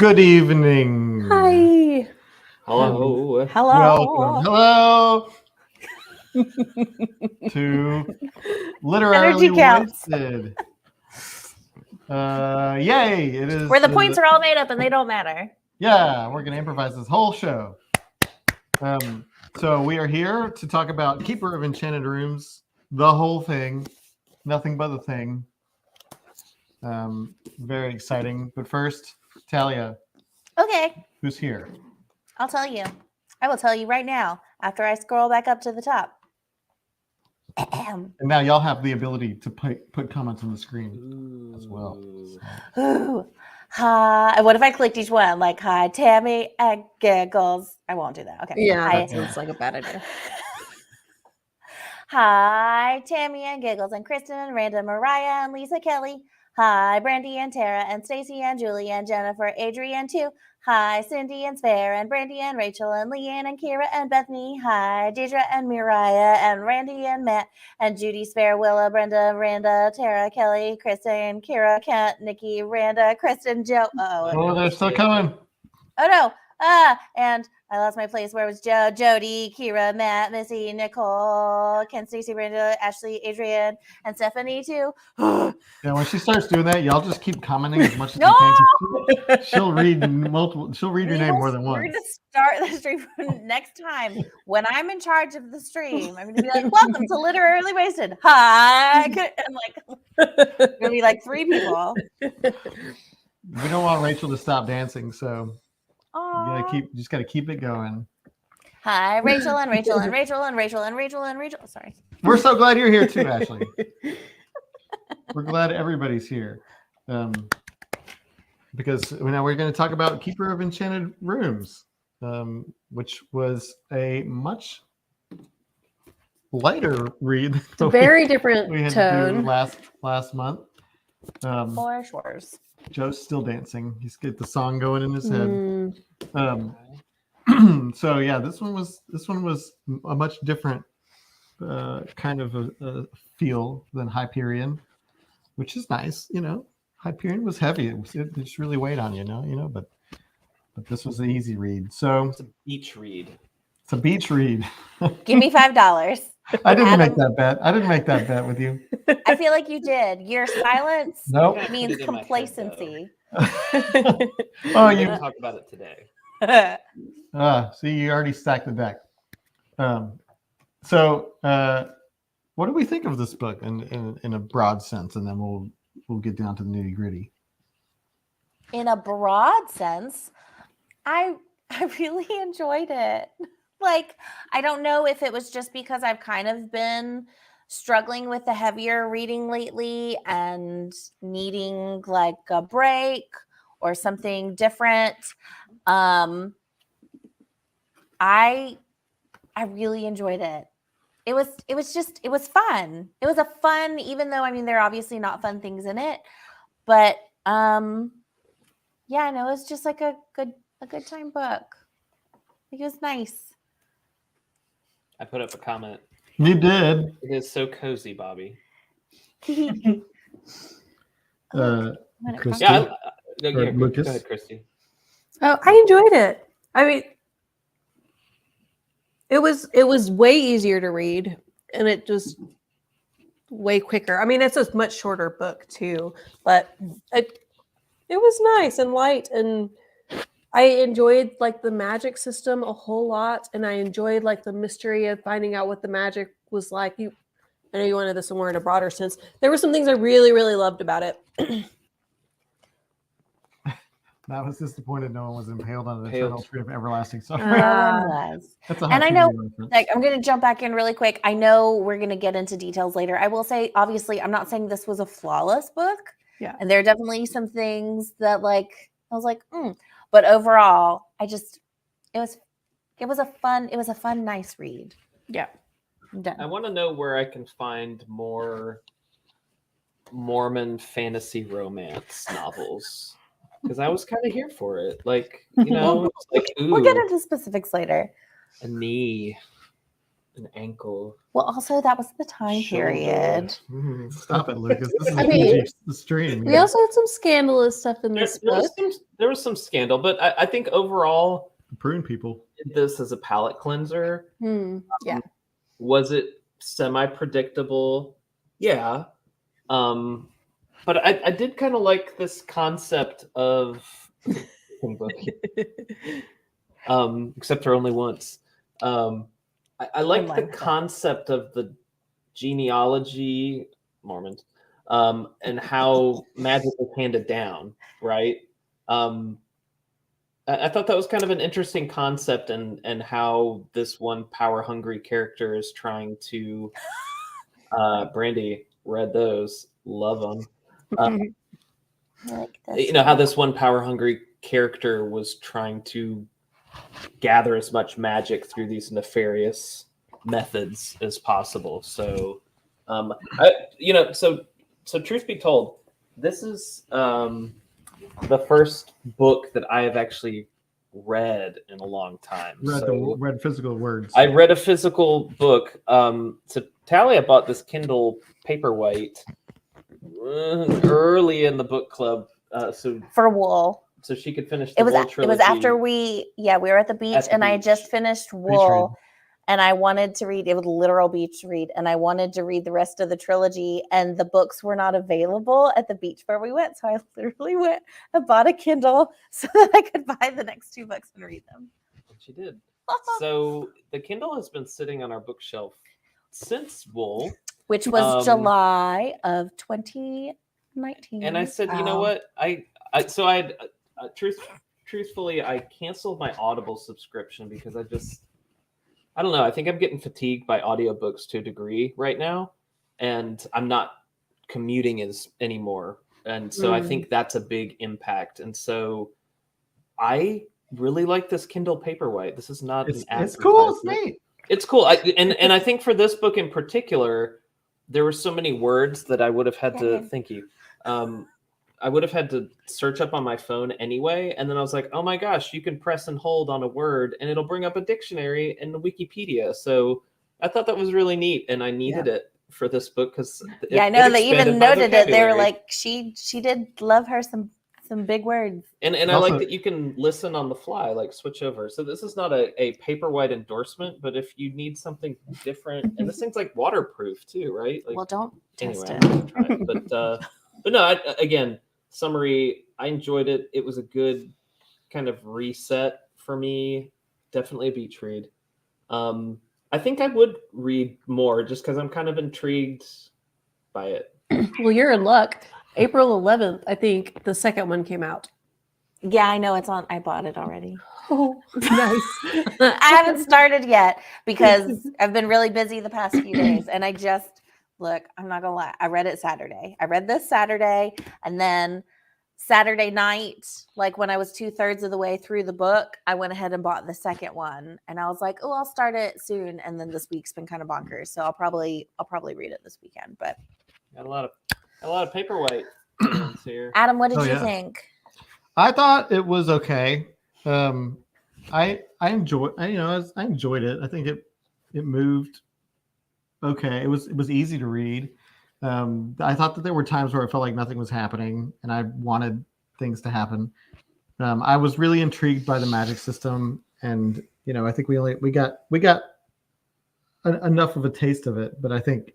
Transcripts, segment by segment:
Good evening. Hi. Hello. Hello. Welcome to Literally Energy counts. Wasted. Yay! It is Where the points are all made up and they don't matter. Yeah, we're gonna improvise this whole show. So we are here to talk about Keeper of Enchanted Rooms, the whole thing, nothing but the thing. Very exciting. But first, Talia, Okay, who's here? I'll tell you. I will tell you right now after I scroll back up to the top. And now y'all have the ability to put comments on the screen as well. So. Ooh. Hi. What if I clicked each one? Like, hi, Tammy and Giggles. I won't do that. Okay. Yeah, Hi. that sounds like a bad idea. Hi, Tammy and Giggles and Kristen and Randa, Mariah and Lisa Kelly. Hi, Brandy and Tara and Stacy and Julie and Jennifer, Adrian too. Hi, Cindy and Spare and Brandy and Rachel and Leanne and Kira and Bethany. Hi, Deidre and Mariah and Randy and Matt and Judy, Spare, Willa, Brenda, Randa, Tara, Kelly, Kristen, Kira, Kent, Nikki, Randa, Kristen, Joe. Oh, they're still coming. Oh no. And I lost my place. Where was Joe, Jody, Kira, Matt, Missy, Nicole, Ken, Stacy, Brenda, Ashley, Adrian, and Stephanie too. Yeah, when she starts doing that, y'all just keep commenting as much as No! you can. She'll read multiple. She'll read your name more than We're once. going to start the stream next time when I'm in charge of the stream. I'm going to be like, "Welcome to Literally Wasted." Hi, and like, going to be like 3 people. We don't want Rachel to stop dancing, so Aww. you just gotta keep it going. Hi, Rachel and Rachel and Rachel and Rachel and Rachel and Rachel. Sorry. We're so glad you're here too, Ashley. We're glad everybody's here, because now we're going to talk about Keeper of Enchanted Rooms, which was a much lighter read. It's a very different we had tone. to do last month. For sure. Joe's still dancing. He's got the song going in his head. So yeah, this one was a much different kind of a feel than Hyperion, which is nice. You know, Hyperion was heavy. It just really weighed on you, but this was an easy read. So it's a beach read. It's a beach read. Give me $5. I didn't make that bet. I didn't make that bet with you. I feel like you did. Your silence means complacency. Oh, you talk about it today. See, you already stacked the deck. So, what do we think of this book in a broad sense, and then we'll get down to the nitty gritty. In a broad sense, I really enjoyed it. Like, I don't know if it was just because I've kind of been struggling with the heavier reading lately and needing like a break or something different. I really enjoyed it. It was fun. It was a fun, even though, I mean, there are obviously not fun things in it, but yeah, no, it was just like a good time book. It was nice. I put up a comment. You did. It is so cozy, Bobby. Christy? Yeah, Lucas? Go ahead, Christy. Oh, I enjoyed it. I mean, it was way easier to read, and it just way quicker. I mean, it's a much shorter book too, but it was nice and light, and I enjoyed like the magic system a whole lot, and I enjoyed like the mystery of finding out what the magic was like. I know you wanted this more in a broader sense. There were some things I really, really loved about it. I was disappointed no one was impaled on the eternal tree of everlasting suffering. No one was. And I know, like, I'm going to jump back in really quick. I know we're going to get into details later. I will say, obviously, I'm not saying this was a flawless book. Yeah. And there are definitely some things that, like, I was like, But overall, it was a fun, nice read. Yeah. I'm done. I want to know where I can find more Mormon fantasy romance novels, because I was kind of here for it. Like, you know, it's like, ooh, we'll get into specifics later. a knee An ankle. Well, also that was the time shoulder. period. Mhm. Stop it, Lucas. This is I a mean, PG stream. We also had some scandalous stuff in There, this there book. was some scandal, but I think overall, prune people. this as a palate cleanser. Yeah. Was it semi-predictable? Yeah. But I did kind of like this concept of except for only once. I like the Mindful. concept of the genealogy, Mormons, and how magic is handed down, right? I thought that was kind of an interesting concept, and how this one power hungry character is trying to. Brandy read those, love them. I like this You know how one. this one power hungry character was trying to gather as much magic through these nefarious methods as possible. So, so truth be told, this is the first book that I have actually read in a long time. Read physical words. I read a physical book. So Talia bought this Kindle Paperwhite early in the book club, For Wool. so she could finish the It was Wool it was trilogy. after we were at the beach the and I beach. just finished Wool and I wanted to read, it was a literal beach read, and I wanted to read the rest of the trilogy, and the books were not available at the beach where we went. So I literally went and bought a Kindle so that I could buy the next 2 books and read them. She did. So the Kindle has been sitting on our bookshelf since Wool. Which was July of 2019. And I said, you know Wow. what? Truthfully, I canceled my Audible subscription because I don't know. I think I'm getting fatigued by audiobooks to a degree right now, and I'm not commuting anymore. And so I think that's a big impact. And so I really like this Kindle Paperwhite. This is not It's an cool. It's advertisement. neat. It's cool. And I think for this book in particular, there were so many words that I would have had to thank you. I would have had to search up on my phone anyway. And then I was like, oh my gosh, you can press and hold on a word and it'll bring up a dictionary and the Wikipedia. So I thought that was really neat. And I needed it for this book because I know they even noted it. They were like, she did love her some big words. And I like that you can listen on the fly, like switch over. So this is not a Paperwhite endorsement, but if you need something different, and this thing's like waterproof too, right? Like, Well, don't test anyway, it. I'm gonna try it. But no, again, summary, I enjoyed it. It was a good kind of reset for me. Definitely a beach read. I think I would read more just because I'm kind of intrigued by it. Well, you're in luck. April 11th, I think the second one came out. Yeah, I know it's on. I bought it already. Oh, nice. I haven't started yet because I've been really busy the past few days. And I just, look, I'm not going to lie. I read it Saturday. I read this Saturday. And then Saturday night, like when I was 2/3 of the way through the book, I went ahead and bought the second one. And I was like, oh, I'll start it soon. And then this week's been kind of bonkers. So I'll probably read it this weekend. But Got a lot of Paperwhite fans here. Adam, what did you yeah. think? I thought it was okay. I enjoyed it. I think it moved okay. It was easy to read. I thought that there were times where it felt like nothing was happening and I wanted things to happen. I was really intrigued by the magic system, and I think we got enough of a taste of it, but I think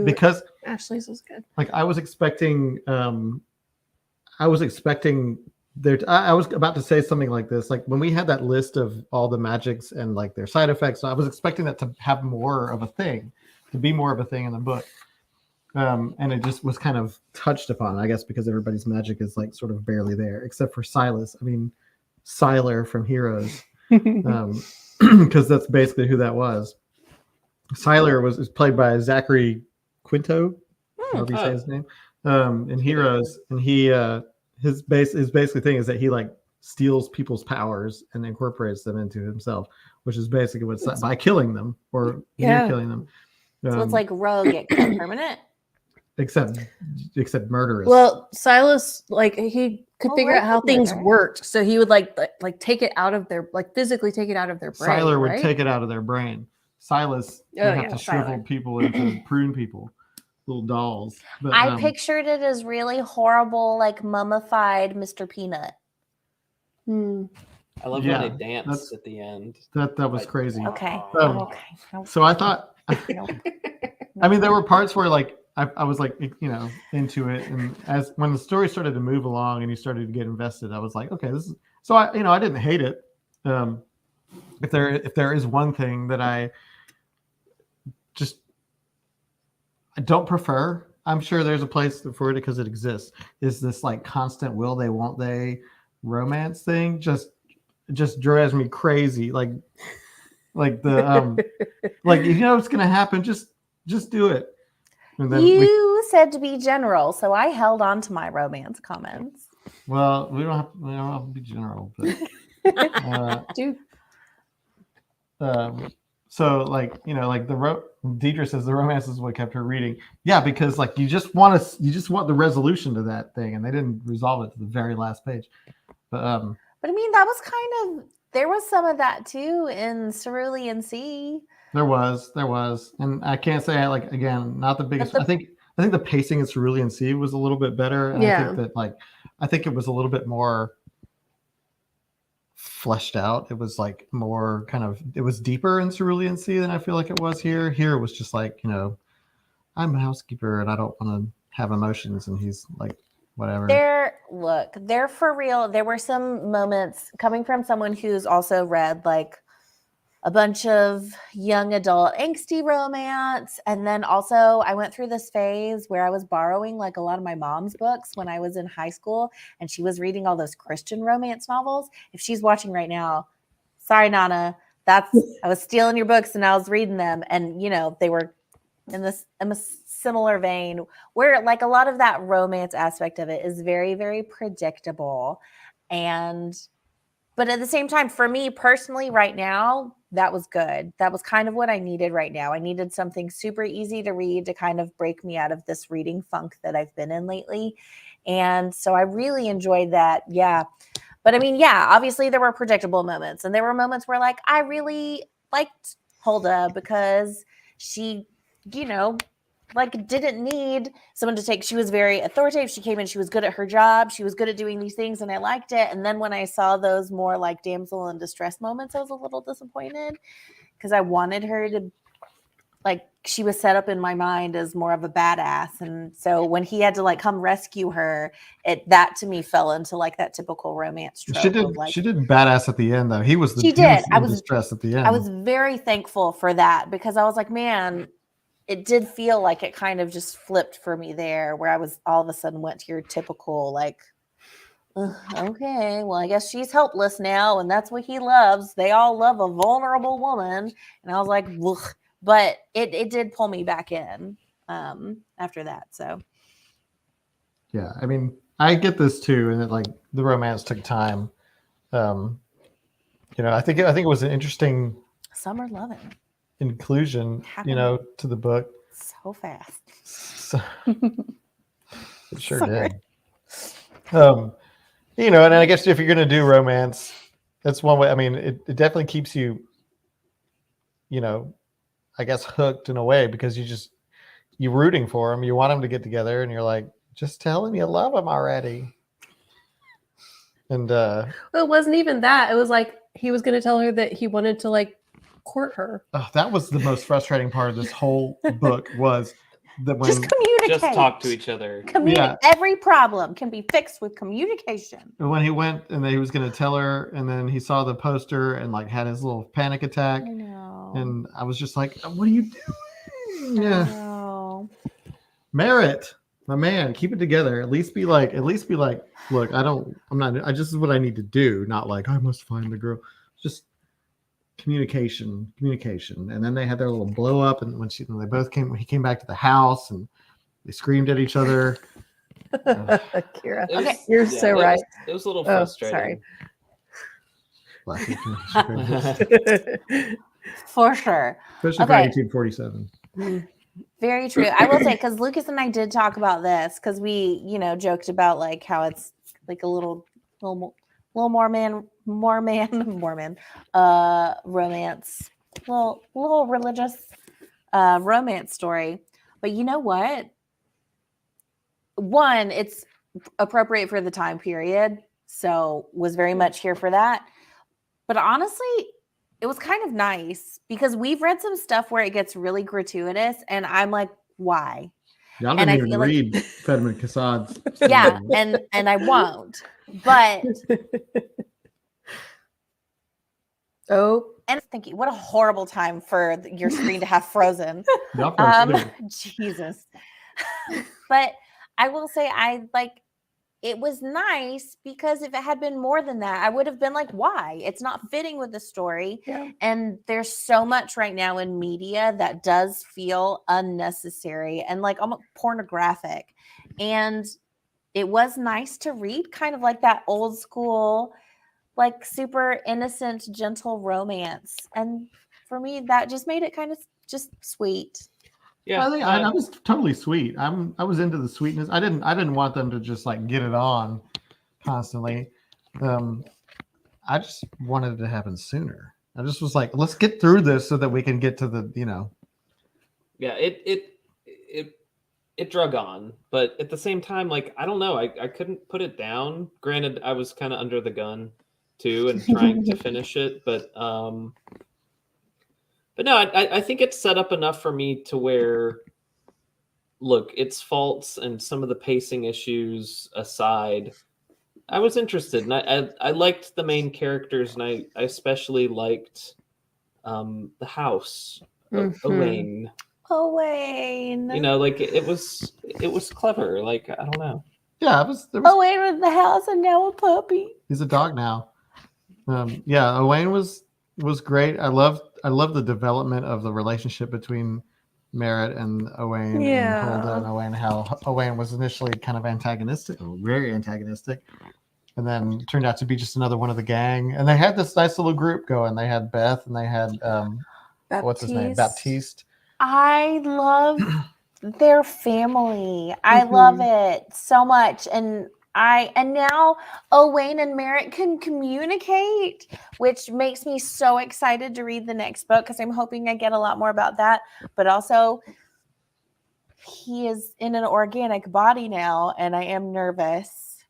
because Ashley's was good. like I was expecting I was about to say something like this. Like when we had that list of all the magics and like their side effects, I was expecting that to have more of a thing, to be more of a thing in the book. And it just was kind of touched upon, I guess, because everybody's magic is like sort of barely there, except for Silas. I mean, Siler from Heroes, because that's basically who that was. Siler was played by Zachary Quinto, however you say his name, in Heroes, and he his basically thing is that he like steals people's powers and incorporates them into himself, which is basically what's by killing them or near killing them. So it's like Rogue at permanent. Except murderous. Well, Silas, like he could figure out how Rogue things murder. worked, so he would like take it out of their, like physically take it out of their brain. Siler would right? take it out of their brain. Silas would Oh, have yeah, to shrivel Silas. people into prune people, little dolls. But I pictured it as really horrible, like mummified Mr. Peanut. Hmm. I love Yeah, when they danced that's- at the end. that was Like, crazy. Okay. Okay. Nope. So I thought, Nope. I mean, there were parts where like I was like, into it, and as when the story started to move along and you started to get invested, I was like, okay, this is. So I didn't hate it. If there is one thing that I don't prefer, I'm sure there's a place for it because it exists. Is this like constant will they won't they romance thing? Just drives me crazy. Like the like if you know it's gonna happen, just do it. And then You said to be general, so I held on to my romance comments. we don't have to be general, but Dude. so like Deidre says the romance is what kept her reading. Yeah, because like you just want the resolution to that thing, and they didn't resolve it to the very last page. But I mean, that was there was some of that too in Cerulean Sea. there was, and I can't say again, not the biggest. But I think the pacing in Cerulean Sea was a little bit better. And Yeah. I think it was a little bit more fleshed out. It was like more it was deeper in Cerulean Sea than I feel like it was here. Here it was just like, I'm a housekeeper and I don't want to have emotions, and he's like, whatever. They're for real. There were some moments coming from someone who's also read like a bunch of young adult angsty romance. And then also I went through this phase where I was borrowing like a lot of my mom's books when I was in high school, and she was reading all those Christian romance novels. If she's watching right now, sorry, Nana, I was stealing your books and I was reading them. And, they were in a similar vein where like a lot of that romance aspect of it is very, very predictable. But at the same time, for me personally right now, that was good. That was kind of what I needed right now. I needed something super easy to read to kind of break me out of this reading funk that I've been in lately. And so I really enjoyed that. Yeah. But I mean, yeah, obviously there were predictable moments, and there were moments where like I really liked Hulda because she, didn't need someone to take. She was very authoritative. She came in, she was good at her job. She was good at doing these things, and I liked it. And then when I saw those more like damsel in distress moments, I was a little disappointed because I wanted her to, she was set up in my mind as more of a badass. And so when he had to like come rescue her, that to me fell into like that typical romance trope. She did badass at the end though. He was She did. I was distressed at the end. I was very thankful for that because I was like, man, it did feel like it kind of just flipped for me there, where I was all of a sudden went to your typical like, okay, well, I guess she's helpless now, and that's what he loves. They all love a vulnerable woman, and I was like, ugh. But it did pull me back in after that. So yeah, I mean, I get this too, and like the romance took time. I think it was an interesting summer loving inclusion, to the book. so fast. So, it sure Sorry. did. And I guess if you're going to do romance, that's one way. I mean, it definitely keeps you, I guess hooked in a way, because you're rooting for them. You want them to get together, and you're like, just tell him you love him already. And Well, it wasn't even that. It was like he was going to tell her that he wanted to like court her. that was the most frustrating part of this whole book, was that when Just communicate. Just talk to each other. Every problem can be fixed with communication. when he went and he was going to tell her, and then he saw the poster and like had his little panic attack. I know. And I was just like, what are you doing? I Yeah. know. Merritt, my man, keep it together. At least be like, look, I just is what I need to do. Not like, I must find the girl. Just communication. And then they had their little blow up. And when he came back to the house and they screamed at each other. Kira, It was- you're so right. It was a little Oh, frustrating. For sure. Especially for Okay. 1847. Very true. I will say, because Lucas and I did talk about this, because we, joked about like how it's like a little more man romance little religious romance story. But you know what? One, it's appropriate for the time period, so was very much here for that. But honestly, it was kind of nice because we've read some stuff where it gets really gratuitous, and I'm like, why? Y'all And didn't I even feel like- read Fedman Kassad's. Yeah, and I won't. But Oh, and I was thinking, what a horrible time for your screen to have frozen. Y'all froze too. Jesus. But I will say it was nice because if it had been more than that, I would have been like, why? It's not fitting with the story. yeah. And there's so much right now in media that does feel unnecessary and like almost pornographic. And it was nice to read kind of like that old school, like super innocent, gentle romance. And for me, that just made it kind of just sweet. Yeah, I think I was totally sweet. I was into the sweetness. I didn't want them to just like get it on constantly. I just wanted it to happen sooner. I just was like, let's get through this so that we can get to the, yeah, it drug on, but at the same time, like, I don't know, I couldn't put it down. Granted, I was kind of under the gun too and trying to finish it, but no, I think it's set up enough for me to where, look, its faults and some of the pacing issues aside, I was interested, and I liked the main characters, and I especially liked the house, Owain. Owain. You know, like it was clever. Like, I don't know. yeah, there was Owain with the house and now a puppy. he's a dog now. Yeah, Owain was great. I love the development of the relationship between Merritt and Owain Yeah. and Hulda and Owain. How Owain was initially kind of antagonistic, or very antagonistic, and then turned out to be just another one of the gang. And they had this nice little group going. They had Beth and they had what's his name, Baptiste. I love their family. I love it so much. And now Owain and Merritt can communicate, which makes me so excited to read the next book because I'm hoping I get a lot more about that. But also, he is in an organic body now, and I am nervous.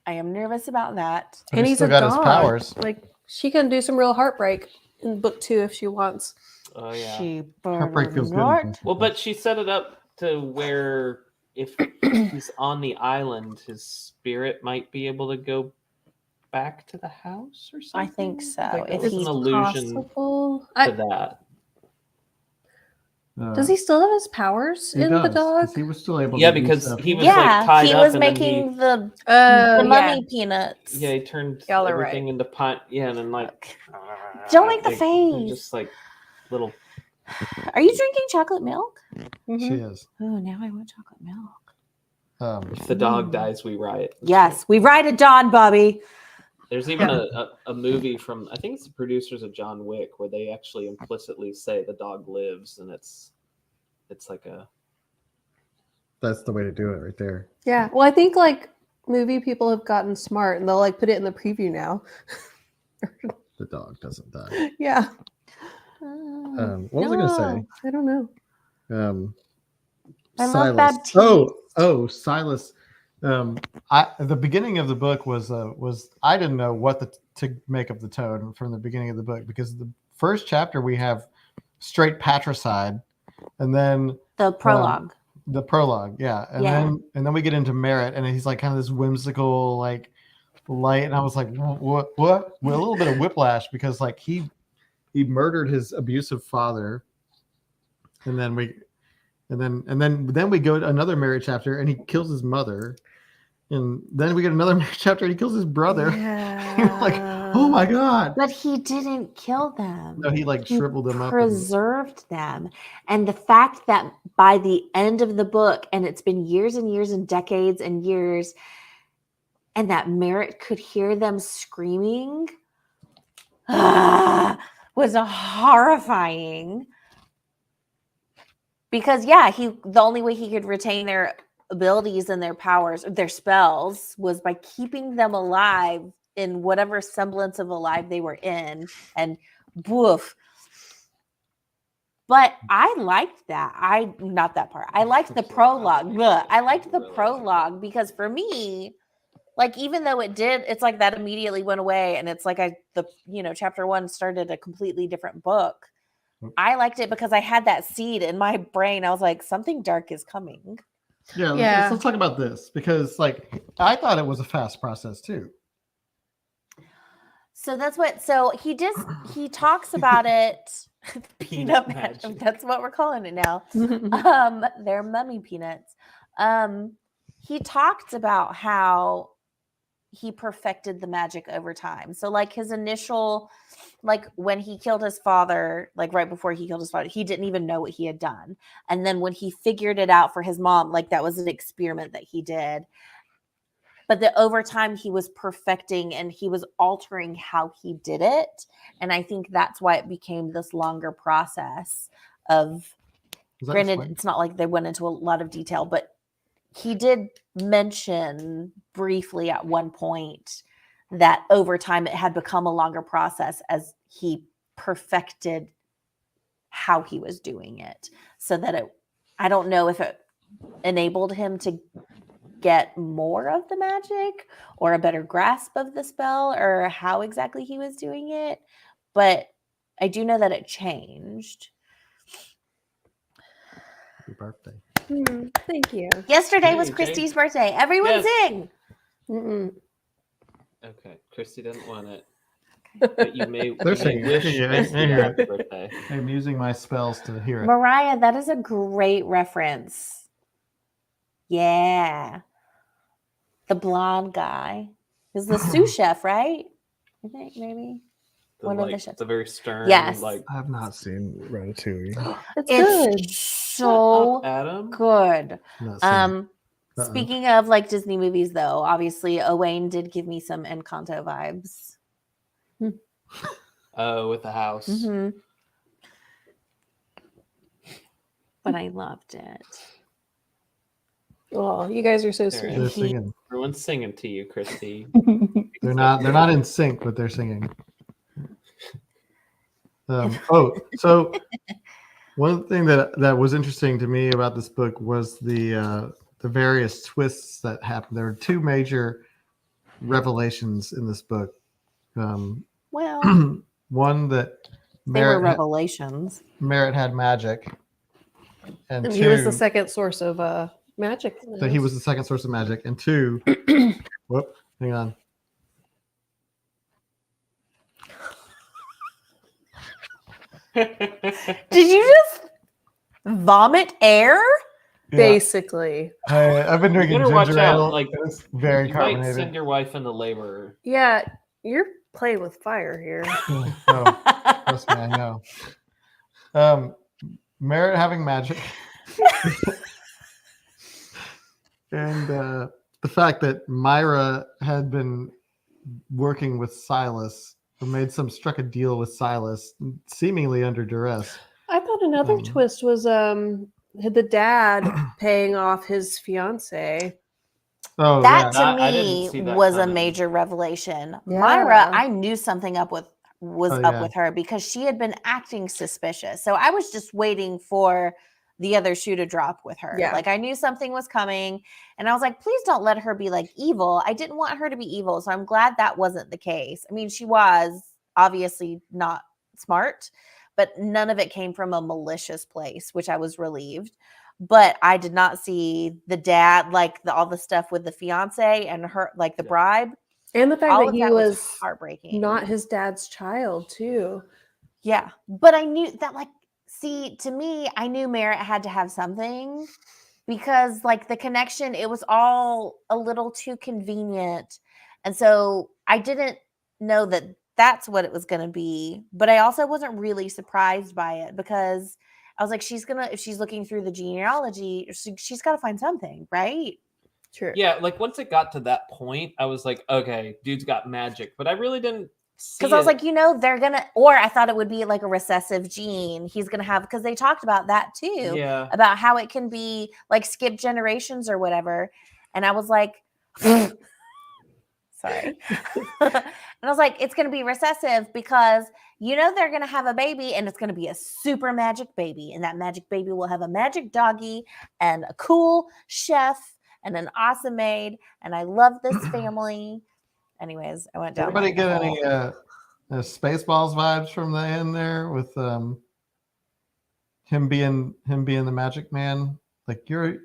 I am nervous about that. But And he's he's still a got dog. his powers. Like, she can do some real heartbreak in book 2 if she wants. Oh yeah. She Heartbreak feels good. not. Well, but she set it up to where if he's on the island, his spirit might be able to go back to the house or something. I think so. Like, there If was he's an allusion Possible. to that. Does he still have his powers He in does, the dog? 'cause he was still able Yeah, to do because stuff. he was Yeah, like tied he up, was and then making the Oh, mummy peanuts. he turned Y'all are everything right. into pot. Yeah, and then like Don't make the like, face. just like little. Are you drinking chocolate milk? She is. Oh, now I want chocolate milk. If the dog dies, we riot. Yes, we ride at dawn, Bobby. There's even a movie from, I think it's the producers of John Wick, where they actually implicitly say the dog lives, and it's like a. That's the way to do it right there. Yeah. Well, I think like movie people have gotten smart and they'll like put it in the preview now. The dog doesn't die. Yeah. What was I going to say? I don't know. I love Silas. Baptiste. Oh, Silas. The beginning of the book was I didn't know what to make of the toad from the beginning of the book, because the first chapter we have straight patricide, and then The prologue. the prologue, yeah, and then we get into Merritt, and he's like kind of this whimsical like light, and I was like, what? Well, a little bit of whiplash, because like he murdered his abusive father, and then we go to another Merritt chapter, and he kills his mother, and then we get another Merritt chapter, and he kills his brother. You're like, oh my god! But he didn't kill them. No, he like shriveled them up. Preserved them. And the fact that by the end of the book, and it's been years and years and decades and years, and that Merritt could hear them screaming was horrifying. Because the only way he could retain their abilities and their powers, their spells, was by keeping them alive in whatever semblance of alive they were in. And woof. But I liked that. Not that part. I liked the prologue. Ugh. I liked the prologue because for me, like even though it's like that immediately went away, and it's like chapter 1 started a completely different book. I liked it because I had that seed in my brain. I was like, something dark is coming. Yeah, Yeah. let's talk about this because like I thought it was a fast process too. So he talks about it. Peanut magic. That's what we're calling it now. They're mummy peanuts. He talked about how he perfected the magic over time. So like his initial, like when he killed his father, like right before he killed his father, he didn't even know what he had done. And then when he figured it out for his mom, like that was an experiment that he did. But that over time he was perfecting and he was altering how he did it. And I think that's why it became this longer process of, granted, it's not like they went into a lot of detail, but he did mention briefly at one point that over time it had become a longer process as he perfected how he was doing it. So that I don't know if it enabled him to get more of the magic or a better grasp of the spell or how exactly he was doing it. But I do know that it changed. Happy birthday. Thank you. Yesterday was Hey, Christy's birthday. Everyone sing. Okay, Christy doesn't want it. But you may, They're you may singing. wish Yeah, Christy I hear happy it. birthday. I'm using my spells to hear it. Mariah, that is a great reference. Yeah. The blonde guy is the sous chef, right? I think maybe one of the chefs. The very stern, Yes. like I've not seen Ratatouille. It's so Shut up, Adam. good. Not seen it. Speaking of like Disney movies, though, obviously Owain did give me some Encanto vibes. Oh, with the house. Mm-hmm. But I loved it. Oh, you guys are so There sweet. They're singing. Everyone's singing to you, Christy. They're not in sync, but they're singing. So one thing that was interesting to me about this book was the various twists that happened. There were two major revelations in this book. Well, One that they were revelations. Merritt had magic, and And two, he was the second source of magic. that he was the second source of magic, and two, whoop, hang on. Did you just vomit air? Basically. I've been drinking better watch ginger out, ale. like, It's very You might carbonated. send your wife into labor. Yeah, you're playing with fire here. No, trust me, I know. Merritt having magic, and the fact that Myra had been working with Silas, or struck a deal with Silas, seemingly under duress. I thought another twist was the dad paying off his fiance. Oh, That yeah. to I didn't me see that was a coming. major revelation. Yeah. Myra, I knew something was Oh, up yeah. with her because she had been acting suspicious. So I was just waiting for the other shoe to drop with her. Yeah. Like I knew something was coming and I was like, please don't let her be like evil. I didn't want her to be evil. So I'm glad that wasn't the case. I mean, she was obviously not smart, but none of it came from a malicious place, which I was relieved. But I did not see the dad, like all the stuff with the fiance and her, like the bribe. And the fact All that of he that was was heartbreaking. not his dad's child, too. Yeah. But I knew that, like, see, to me, I knew Merritt had to have something because, like, the connection, it was all a little too convenient. And so I didn't know that that's what it was going to be. But I also wasn't really surprised by it because I was like, if she's looking through the genealogy, she's got to find something, right? True. Yeah, like once it got to that point, I was like, okay, dude's got magic. But I really didn't see Because I was like, they're going to, or I thought it would be like a recessive gene he's going to have, because they talked about that too, yeah. about how it can be like skip generations or whatever. And I was like, Sorry. And I was like, it's going to be recessive because they're going to have a baby and it's going to be a super magic baby. And that magic baby will have a magic doggy and a cool chef and an awesome maid. And I love this family. Anyways, I went down. Everybody get any Spaceballs vibes from the end there with him being the magic man? Like you're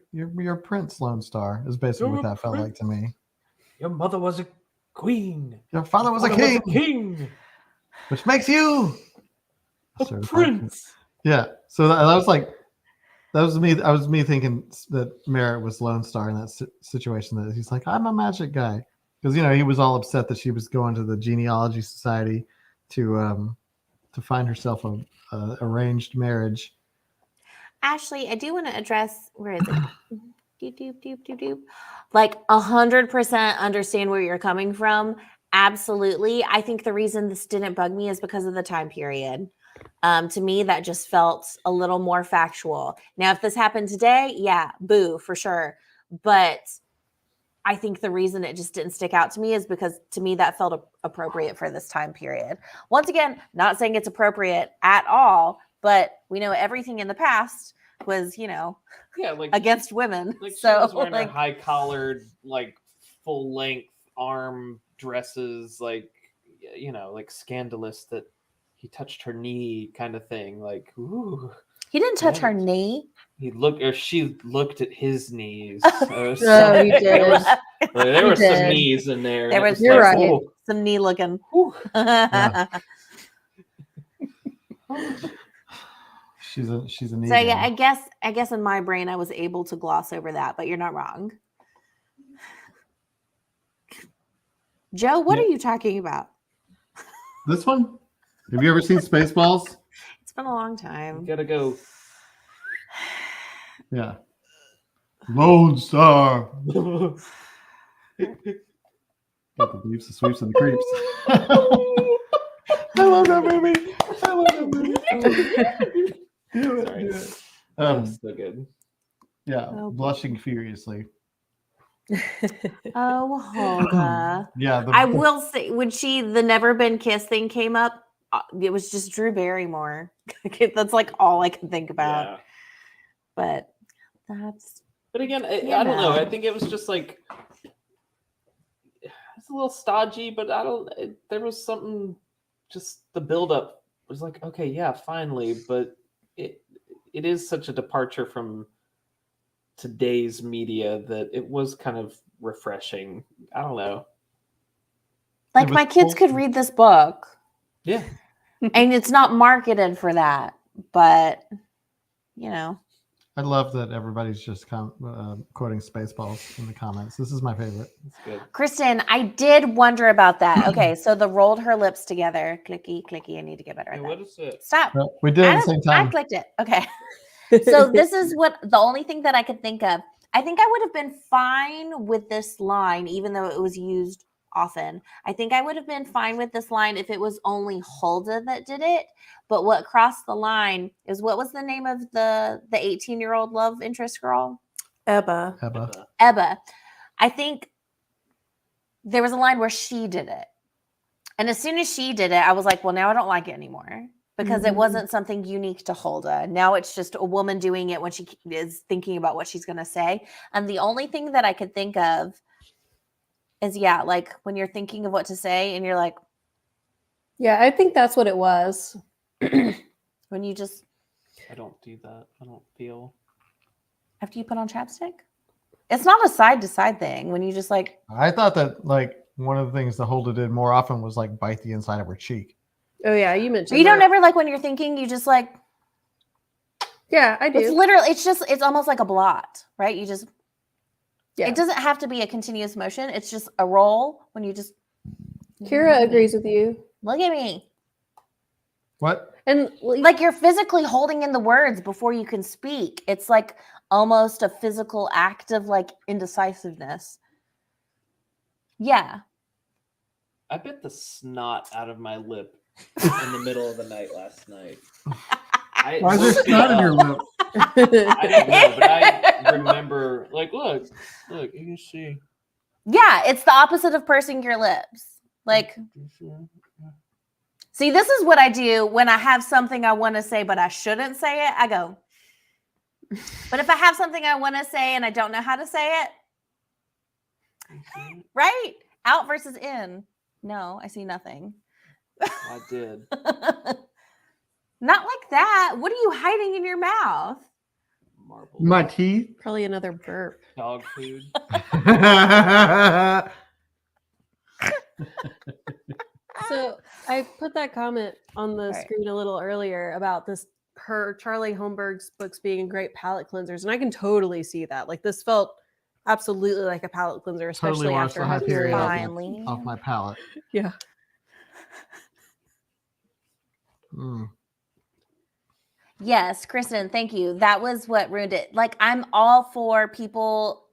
Prince Lone Star is basically what that felt like to me. Your mother was a queen. Your father was a king. Which makes you a prince. Yeah. So that was me. I was me thinking that Merritt was Lone Star in that situation. That he's like, I'm a magic guy, because he was all upset that she was going to the genealogy society to find herself a arranged marriage. Ashley, I do want to address, where is it? Doop. Like 100% understand where you're coming from. Absolutely. I think the reason this didn't bug me is because of the time period. To me, that just felt a little more factual. Now, if this happened today, yeah, boo, for sure. But I think the reason it just didn't stick out to me is because to me that felt appropriate for this time period. Once again, not saying it's appropriate at all, but we know everything in the past was, like against women. Like so she was wearing her high collared, like full length arm dresses, like like scandalous that he touched her knee kind of thing. Like, ooh. He didn't touch her knee. She looked at his knees. He did. There were some knees in there. There was You're right. Some knee looking. Yeah. She's a knee. So yeah, I guess in my brain I was able to gloss over that, but you're not wrong. Joe, what are you talking about? This one? Have you ever seen Spaceballs? It's been a long time. You gotta go. Yeah. Lone Star. Got the beeps, the sweeps, and the creeps. I love that movie. Sorry. So good. Yeah, blushing furiously. Oh, Holga. Yeah. I will say, when the Never Been Kissed thing came up, it was just Drew Barrymore. That's like all I can think about. Yeah. But that's. But again, I don't know. I think it was just like it's a little stodgy, but there was something. Just the buildup was like, okay, yeah, finally, but it is such a departure from today's media that it was kind of refreshing. I don't know. Like my kids could read this book. Yeah. And it's not marketed for that, but I love that everybody's just quoting Spaceballs in the comments. This is my favorite. That's good. Kristen, I did wonder about that. Okay, so the rolled her lips together. Clicky, clicky. I need to get better at that. What is it? Stop. We did it at the same time. I clicked it. Okay. So this is the only thing that I could think of. I think I would have been fine with this line, even though it was used often. I think I would have been fine with this line if it was only Hulda that did it. But what crossed the line is, what was the name of the 18-year-old love interest girl? Ebba. I think there was a line where she did it. And as soon as she did it, I was like, well, now I don't like it anymore. Because it wasn't something unique to Hulda. Now it's just a woman doing it when she is thinking about what she's going to say. And the only thing that I could think of is, like when you're thinking of what to say and you're like. Yeah, I think that's what it was. When you just. I don't do that. I don't feel. After you put on chapstick? It's not a side-to-side thing. When you just like. I thought that like one of the things that Hulda did more often was like bite the inside of her cheek. Oh yeah, you mentioned. You don't ever like when you're thinking, you just like. Yeah, I do. It's literally, it's almost like a blot, right? You just. Yeah. It doesn't have to be a continuous motion. It's just a roll when you just. Kira agrees with you. Look at me. What? And like you're physically holding in the words before you can speak. It's like almost a physical act of like indecisiveness. Yeah. I bit the snot out of my lip in the middle of the night last night. Why is there snot in your lip? I don't know, but I remember, like, look, you can see. Yeah, it's the opposite of pursing your lips. Like, see, this is what I do when I have something I want to say, but I shouldn't say it. I go. But if I have something I want to say and I don't know how to say it, right? Out versus in. No, I see nothing. I did. Not like that. What are you hiding in your mouth? Marble. My teeth. Probably another burp. Dog food. So I put that comment on the Right. screen a little earlier about Charlie Holmberg's books being great palate cleansers, and I can totally see that. Like this felt absolutely like a palate cleanser, Totally especially washed after the Hyperion Finally. off my palate. Yeah. Mm. Yes, Kristen, thank you. That was what ruined it. Like, I'm all for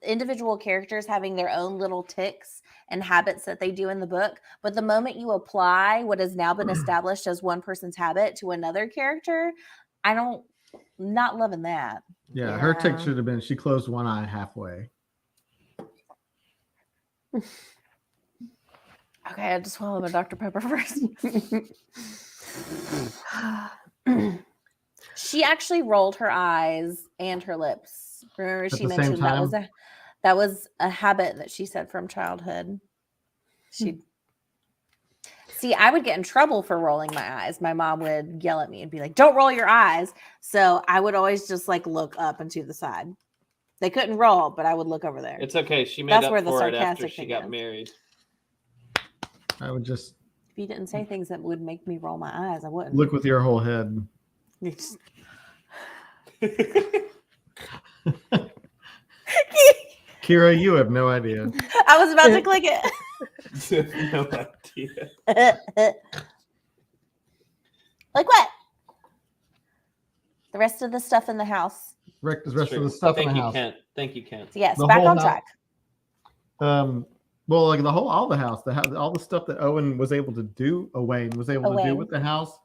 individual characters having their own little tics and habits that they do in the book. But the moment you apply what has now been established as one person's habit to another character, not loving that. Yeah, her tick Yeah. should have been she closed one eye halfway. Okay, I had to swallow my Dr. Pepper first. She actually rolled her eyes and her lips. Remember, she the same mentioned time? that was a habit that she said from childhood. See, I would get in trouble for rolling my eyes. My mom would yell at me and be like, "Don't roll your eyes." So I would always just like look up and to the side. They couldn't roll, but I would look over there. It's okay. She made That's up where the for it after sarcastic she thing got is. married. I would just If you didn't say things that would make me roll my eyes, I wouldn't. look with your whole head. Kira, you have no idea. I was about to click it. No idea. Like what? The rest of the stuff in the house. Wreck the rest of the stuff in the house. Thank you, Kent. So yes, The back whole on house. track. Well, like all the house, all the stuff that Owen was able to do, Owain was able to do Owain. with the house.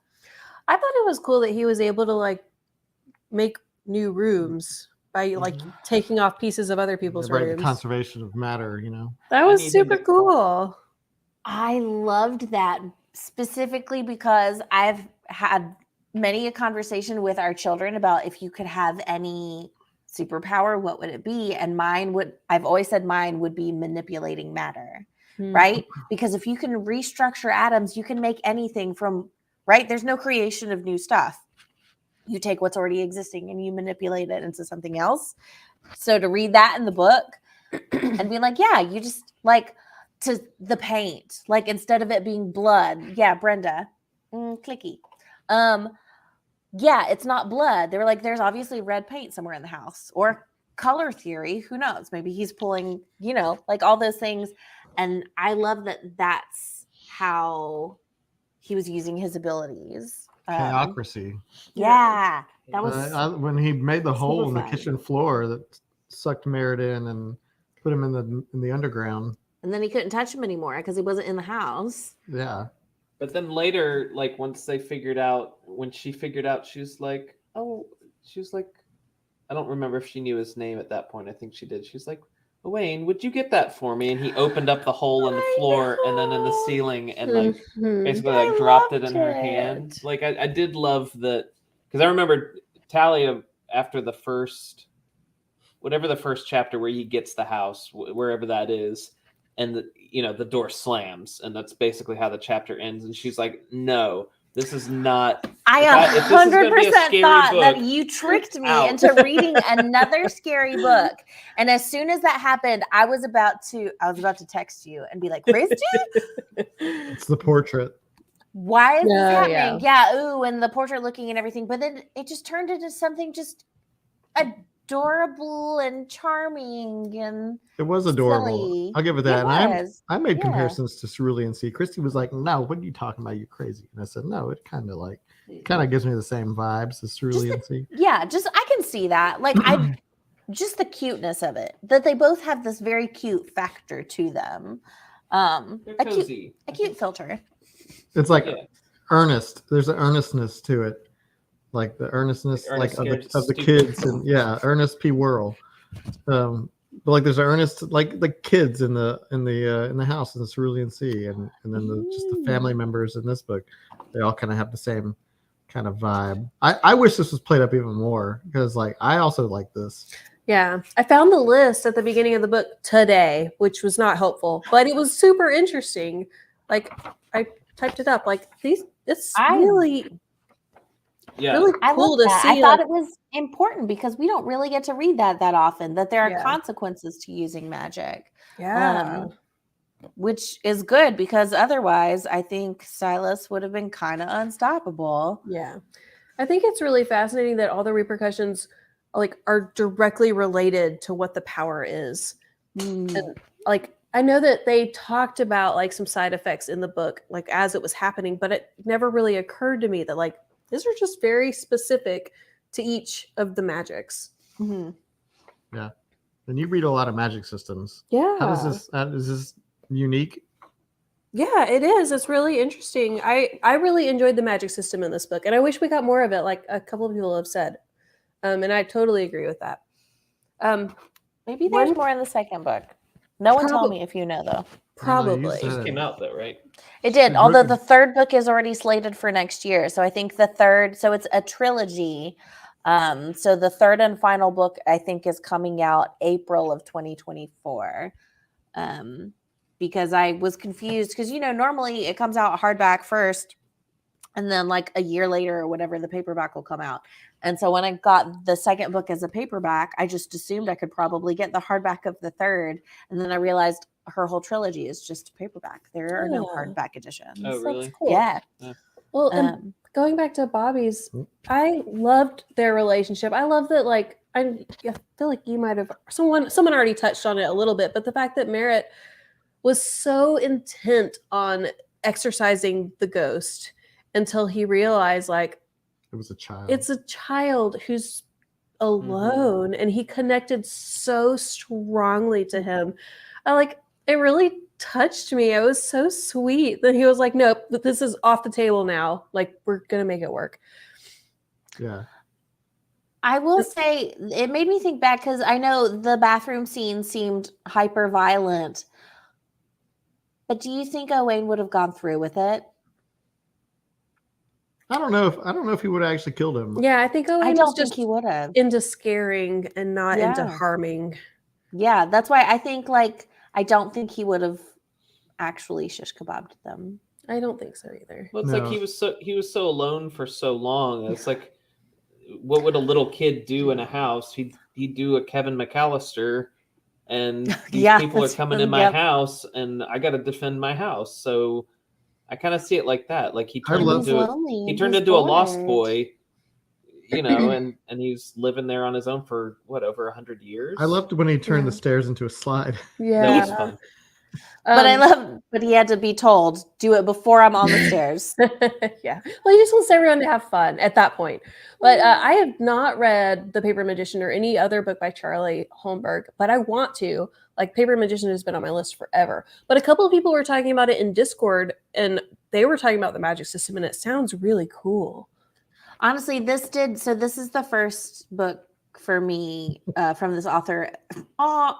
I thought it was cool that he was able to like make new rooms by like taking off pieces of other people's Right, the rooms. conservation of matter, you know. That I was need him super to- cool. I loved that specifically because I've had many a conversation with our children about if you could have any superpower, what would it be? And I've always said mine would be manipulating matter, right? Because if you can restructure atoms, you can make anything from, right? There's no creation of new stuff. You take what's already existing and you manipulate it into something else. So to read that in the book and be like, yeah, you just like to the paint, like instead of it being blood. Yeah, Brenda, clicky. Yeah, it's not blood. They were like, there's obviously red paint somewhere in the house or color theory. Who knows? Maybe he's pulling, like all those things. And I love that that's how he was using his abilities. Chaocracy. Yeah, that was When he made the hole in the fun. kitchen floor that sucked Merritt in and put him in the underground. and then he couldn't touch him anymore because he wasn't in the house. Yeah. But then later, like when she figured out, she was like, I don't remember if she knew his name at that point. I think she did. She was like, Wayne, would you get that for me? And he opened up the hole in the floor and then in the ceiling and like basically like dropped it in her hand. Like I did love that because I remember Talia after the first, whatever the first chapter where he gets the house, wherever that is, and the door slams, and that's basically how the chapter ends. And she's like, "No, this is not." I if this is gonna be a 100% scary thought book, that you tricked me out. into reading another scary book. And as soon as that happened, I was about to text you and be like, Kristen, It's the portrait. why is this Yeah, happening? Yeah, ooh, and the portrait looking and everything. But then it just turned into something just adorable and charming and It was adorable. silly. I'll give it that. It And was. I made Yeah. comparisons to Cerulean Sea. Christy was like, "No, what are you talking about? You crazy?" And I said, "No, it kind of gives me the same vibes as Cerulean Sea." Yeah, just I can see that. Like just the cuteness of it. That they both have this very cute factor to them. They're A cozy. cute filter. It's like Yeah. earnest. There's an earnestness to it, like the earnestness, The like earnest of scared the stupid. kids, and Ernest P. Worrell. but like there's Ernest, like kids in the house in the Cerulean Sea, and then just the family members in this book, they all kind of have the same kind of vibe. I wish this was played up even more because like I also like this. Yeah, I found the list at the beginning of the book today, which was not helpful, but it was super interesting. Like I typed it up. Like it's really really I cool love to that. see. I thought like, it was important because we don't really get to read that often. That there are Yeah. consequences to using magic. yeah. Which is good because otherwise I think Silas would have been kind of unstoppable. Yeah. I think it's really fascinating that all the repercussions like are directly related to what the power is. Mm. And like I know that they talked about like some side effects in the book like as it was happening, but it never really occurred to me that like these are just very specific to each of the magics. Mhm. Yeah, and you read a lot of magic systems. Yeah. How does this? Is this unique? Yeah, it is. It's really interesting. I really enjoyed the magic system in this book, and I wish we got more of it, like a couple of people have said. And I totally agree with that. Maybe there's One- more in the second book. No one tell Prob- me if you know though. Probably. said- Just came out though, right? It did, It although wrote- the third book is already slated for next year. So I think the third, so it's a trilogy. So the third and final book I think is coming out April of 2024. Because I was confused because normally it comes out hardback first and then like a year later or whatever the paperback will come out. And so when I got the second book as a paperback, I just assumed I could probably get the hardback of the third. And then I realized her whole trilogy is just paperback. There are no Yeah. hardback editions. Oh, really? That's cool. Yeah. Well, and going back to Bobby's, I loved their relationship. I love that, like, I feel like you might have someone already touched on it a little bit, but the fact that Merritt was so intent on exorcising the ghost until he realized, like, It was a child. it's a child who's alone, and he connected so strongly to him. It really touched me. It was so sweet that he was like, nope, this is off the table now. Like, we're gonna make it work. Yeah. I will say it made me think back because I know the bathroom scene seemed hyper violent. But do you think Owain would have gone through with it? I don't know if he would have actually killed him. Yeah, I think I Owain don't was think just he would have. into scaring and not into Yeah. harming. Yeah, that's why I think I don't think he would have actually shish kebabbed them. I don't think so either. Well, it's like No. he was so alone for so long. It's like, what would a little kid do in a house? He'd do a Kevin McAllister, and these Yeah, people are that's coming true, in my yep. house, and I got to defend my house. So I kind of see it like that. Like he I turned love- into lonely. he and turned he's into a lost bored. boy, and he's living there on his own for what, over 100 years. I loved when he turned the Yeah. stairs into a slide. Yeah. That was fun. But he had to be told, do it before I'm on the stairs. Yeah. Well, he just wants everyone to have fun at that point. But I have not read The Paper Magician or any other book by Charlie Holmberg, but I want to. Like, Paper Magician has been on my list forever. But a couple of people were talking about it in Discord, and they were talking about the magic system, and it sounds really cool. Honestly, this is the first book for me from this author. But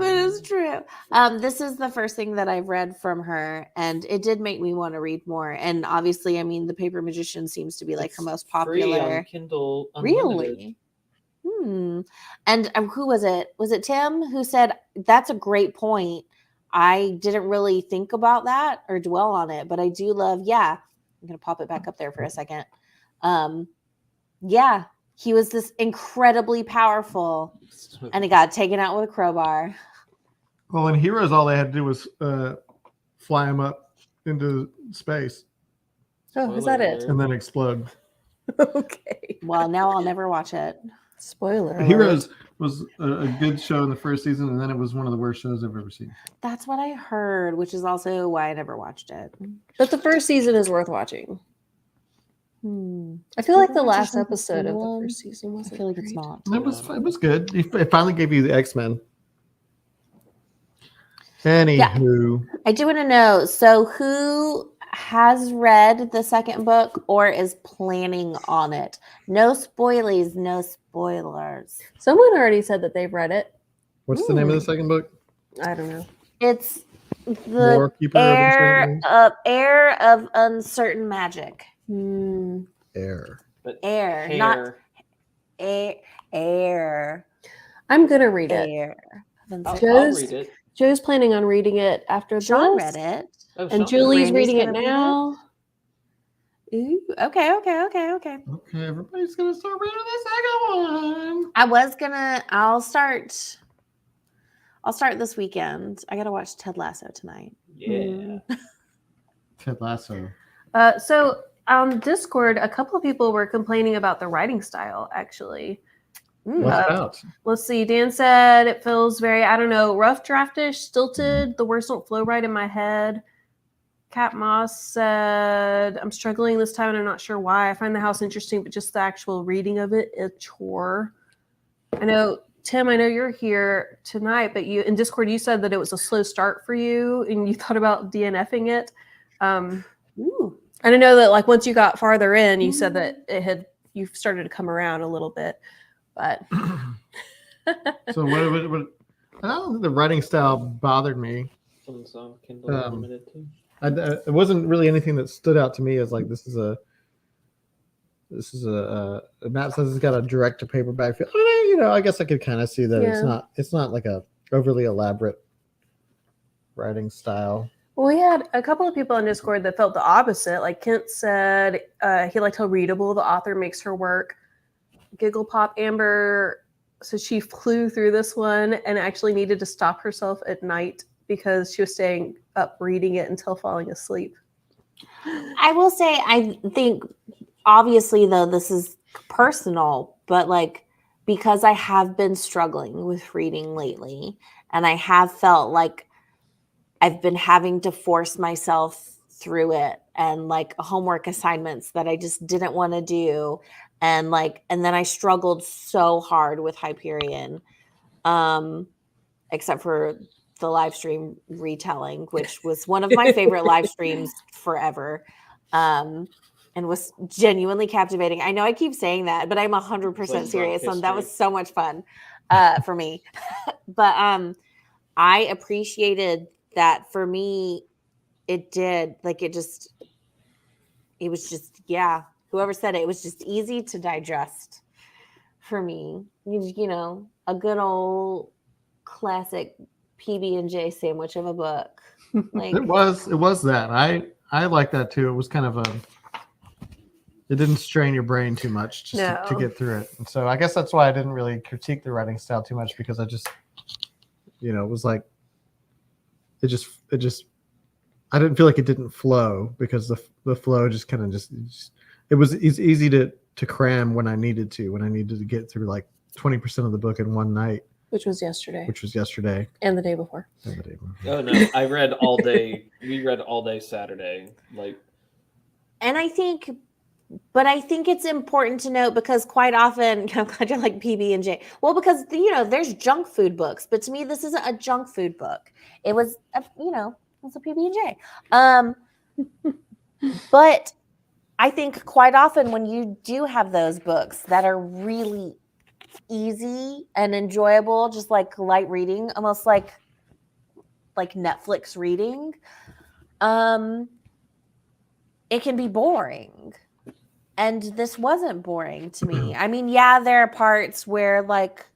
it's true. This is the first thing that I've read from her, and it did make me want to read more. And obviously, I mean, The Paper Magician seems to be like her most Free popular. on Kindle Unlimited. Really? And who was it? Was it Tim who said that's a great point? I didn't really think about that or dwell on it, but I do love. Yeah, I'm gonna pop it back up there for a second. Yeah, he was this incredibly powerful, and he got taken out with a crowbar. Well, in Heroes, all they had to do was fly him up into space Oh, is that it? and then explode. Okay. Well, now I'll never watch it. Spoiler. alert. Heroes was a good show in the first season, and then it was one of the worst shows I've ever seen. That's what I heard, which is also why I never watched it. But the first season is worth watching. I feel like the last episode of the first season I wasn't feel like it's great. not. It was good. It finally gave you the X-Men. Anywho, I do want to know. So, has read the second book or is planning on it. No spoilies, no spoilers. Someone already said that they've read it. What's the name of the second book? I don't know. It's the Lore Keeper of Uncertain Rooms? Heir of Uncertain Magic. Air. But Heir, hair. not heir. I'm gonna read it. Heir. I'll Joe's- read it. Joe's planning on reading it after Sean this, read it. Oh, and Sean. Julie's Brandy's reading it gonna read it? now. Ooh, okay. Okay, everybody's gonna start reading the second one. I'll start this weekend. I gotta watch Ted Lasso tonight. Yeah. Ted Lasso. So on Discord, a couple of people were complaining about the writing style, actually. What's about? Let's see. Dan said it feels very, I don't know, rough draftish, stilted. The words don't flow right in my head. Kat Moss said, I'm struggling this time and I'm not sure why. I find the house interesting, but just the actual reading of it, a chore. I know, Tim, I know you're here tonight, but you in Discord, you said that it was a slow start for you and you thought about DNFing it. Ooh. And I know that like once you got farther in, you said that you started to come around a little bit, but So what I don't think the writing style bothered me. Someone's on Kindle Unlimited too. It wasn't really anything that stood out to me as like this is a Matt says it's got a direct to paperback feel. I guess I could kind of see that it's not like a overly elaborate writing style. well, we had a couple of people on Discord that felt the opposite. Like Kent said, he liked how readable the author makes her work. Giggle Pop Amber said she flew through this one and actually needed to stop herself at night because she was staying up reading it until falling asleep. I will say, I think obviously though this is personal, but like because I have been struggling with reading lately, and I have felt like I've been having to force myself through it, and like homework assignments that I just didn't want to do, and then I struggled so hard with Hyperion, except for the live stream retelling, which was one of my favorite live streams forever, and was genuinely captivating. I know I keep saying that, but I'm 100% serious, and that was so much fun for me. But I appreciated that. For me, it did, like, it was just, yeah, whoever said it, it was just easy to digest for me. A good old classic PB&J sandwich of a book. Like It was that. I like that too. It was kind of it didn't strain your brain too much just to get through it. And so I guess that's why I didn't really critique the writing style too much, because I just, it was like, it just, I didn't feel like it didn't flow, because the flow just kind of it was easy to cram when I needed to get through like 20% of the book in one night. Which was yesterday. And the day before. Oh no, I read all day. We read all day Saturday. And I think it's important to note, because quite often, I'm glad you like PB&J. Well, because there's junk food books, but to me, this isn't a junk food book. It was, it's a PB&J. But I think quite often when you do have those books that are really easy and enjoyable, just like light reading, almost like Netflix reading, it can be boring. And this wasn't boring to me. I mean, yeah, there are parts where like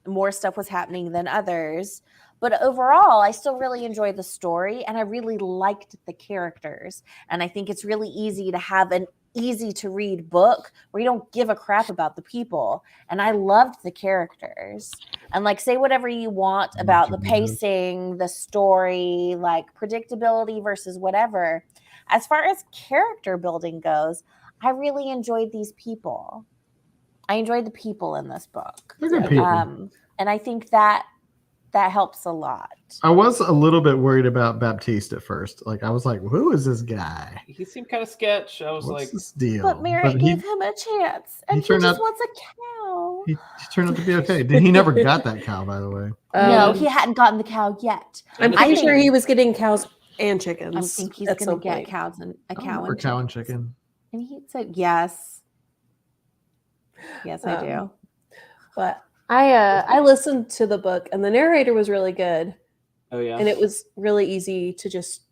more stuff was happening than others, but overall, I still really enjoyed the story, and I really liked the characters. And I think it's really easy to have an easy to read book where you don't give a crap about the people. And I loved the characters. And like, say whatever you want about the pacing, the story, like predictability versus whatever. As far as character building goes, I really enjoyed these people. I enjoyed the people in this book. They're good people. And I think that helps a lot. I was a little bit worried about Baptiste at first. Like, I was like, who is this guy? He seemed kind of sketch. I was What's like, this deal? But Merritt gave him a chance, and he just wants a cow. He turned out to be okay. He never got that cow, by the way. No, he hadn't gotten the cow yet. I'm pretty sure he was getting cows And I chickens. think he's at gonna some get point. cows and a I cow remember and cow and chickens. chicken. And he said yes. Yes, I do. But I listened to the book, and the narrator was really good, Oh yeah. and it was really easy to just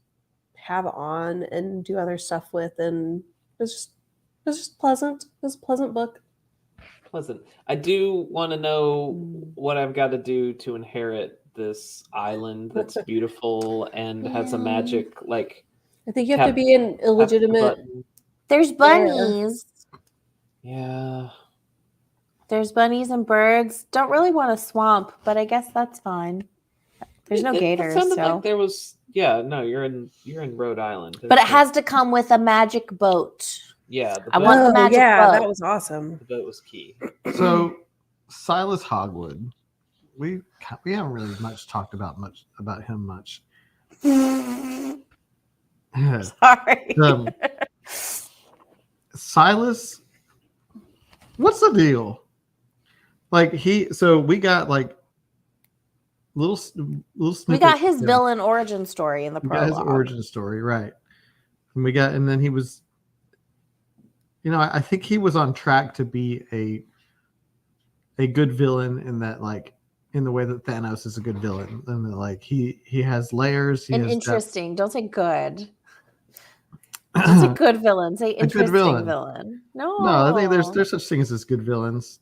have on and do other stuff with, and it was just pleasant. It was a pleasant book. Pleasant. I do want to know Mm. what I've got to do to inherit this island that's beautiful and has a magic like I think you have to be an tap the illegitimate. button. There's bunnies. Yeah. There's bunnies and birds. Don't really want a swamp, but I guess that's fine. There's no It gators, sounded so. like there was. Yeah, no, you're in Rhode Island. But it There's no- has to come with a magic boat. Yeah, the I boat, want the magic yeah, boat. that was awesome. the boat was key. So Silas Hogwood, we haven't really talked about him much. Sorry. Silas, what's the deal? Like we got like little snippets. We got his of him. villain origin story in the We got his prologue. origin story, right? And then he was, I think he was on track to be a good villain in that, like, in the way that Thanos is a good villain, and that, like, he has layers. He And has interesting. Don't say good. Don't say good villain. Say good interesting villain. villain. No. No, I think there's such things as good villains.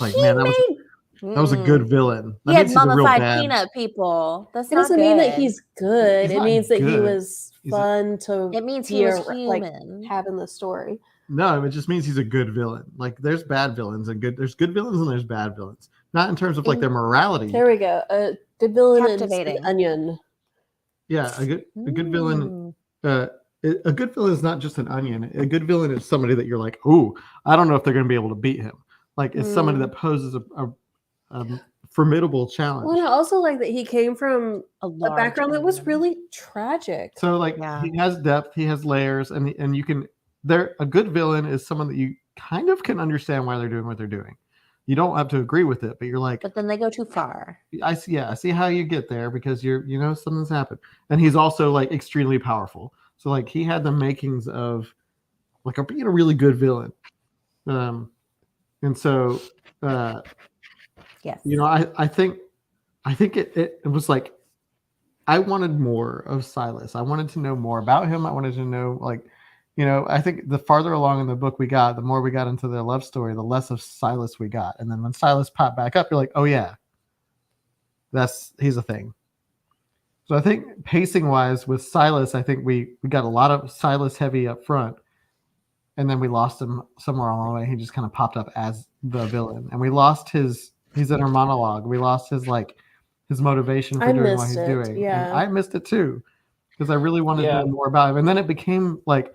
Like, He man, that was a good villain. That He had means he's a real mummified bad. peanut people. That's It not doesn't good. mean that he's good. He's It not means that he good. was He's fun to. It means be he was like, human. having the story. No, it just means he's a good villain. Like, there's bad villains and there's good villains and there's bad villains. Not in terms of like their morality. There we go. A good villain is Captivating. an onion. Yeah, a good villain. Mm. A good villain is not just an onion. A good villain is somebody that you're like, ooh, I don't know if they're going to be able to beat him. Like, it's somebody that poses a formidable challenge. Well, and I also like that he came from a large background that was onion. really tragic. So, like, Yeah. he has depth, he has layers, and you can. A good villain is someone that you kind of can understand why they're doing what they're doing. You don't have to agree with it, but you're like, But then they go too far. I see how you get there because something's happened. And he's also like extremely powerful. So like he had the makings of like being a really good villain. And so Yes. I think it was like I wanted more of Silas. I wanted to know more about him. I wanted to know, like, I think the farther along in the book we got, the more we got into their love story, the less of Silas we got. And then when Silas popped back up, you're like, oh yeah, he's a thing. So I think pacing wise with Silas, I think we got a lot of Silas heavy up front. And then we lost him somewhere along the way. He just kind of popped up as the villain. And we lost his inner monologue. We lost his motivation for doing what he's doing. Yeah. And I missed it too. Because I really wanted to know more about him. And then it became like,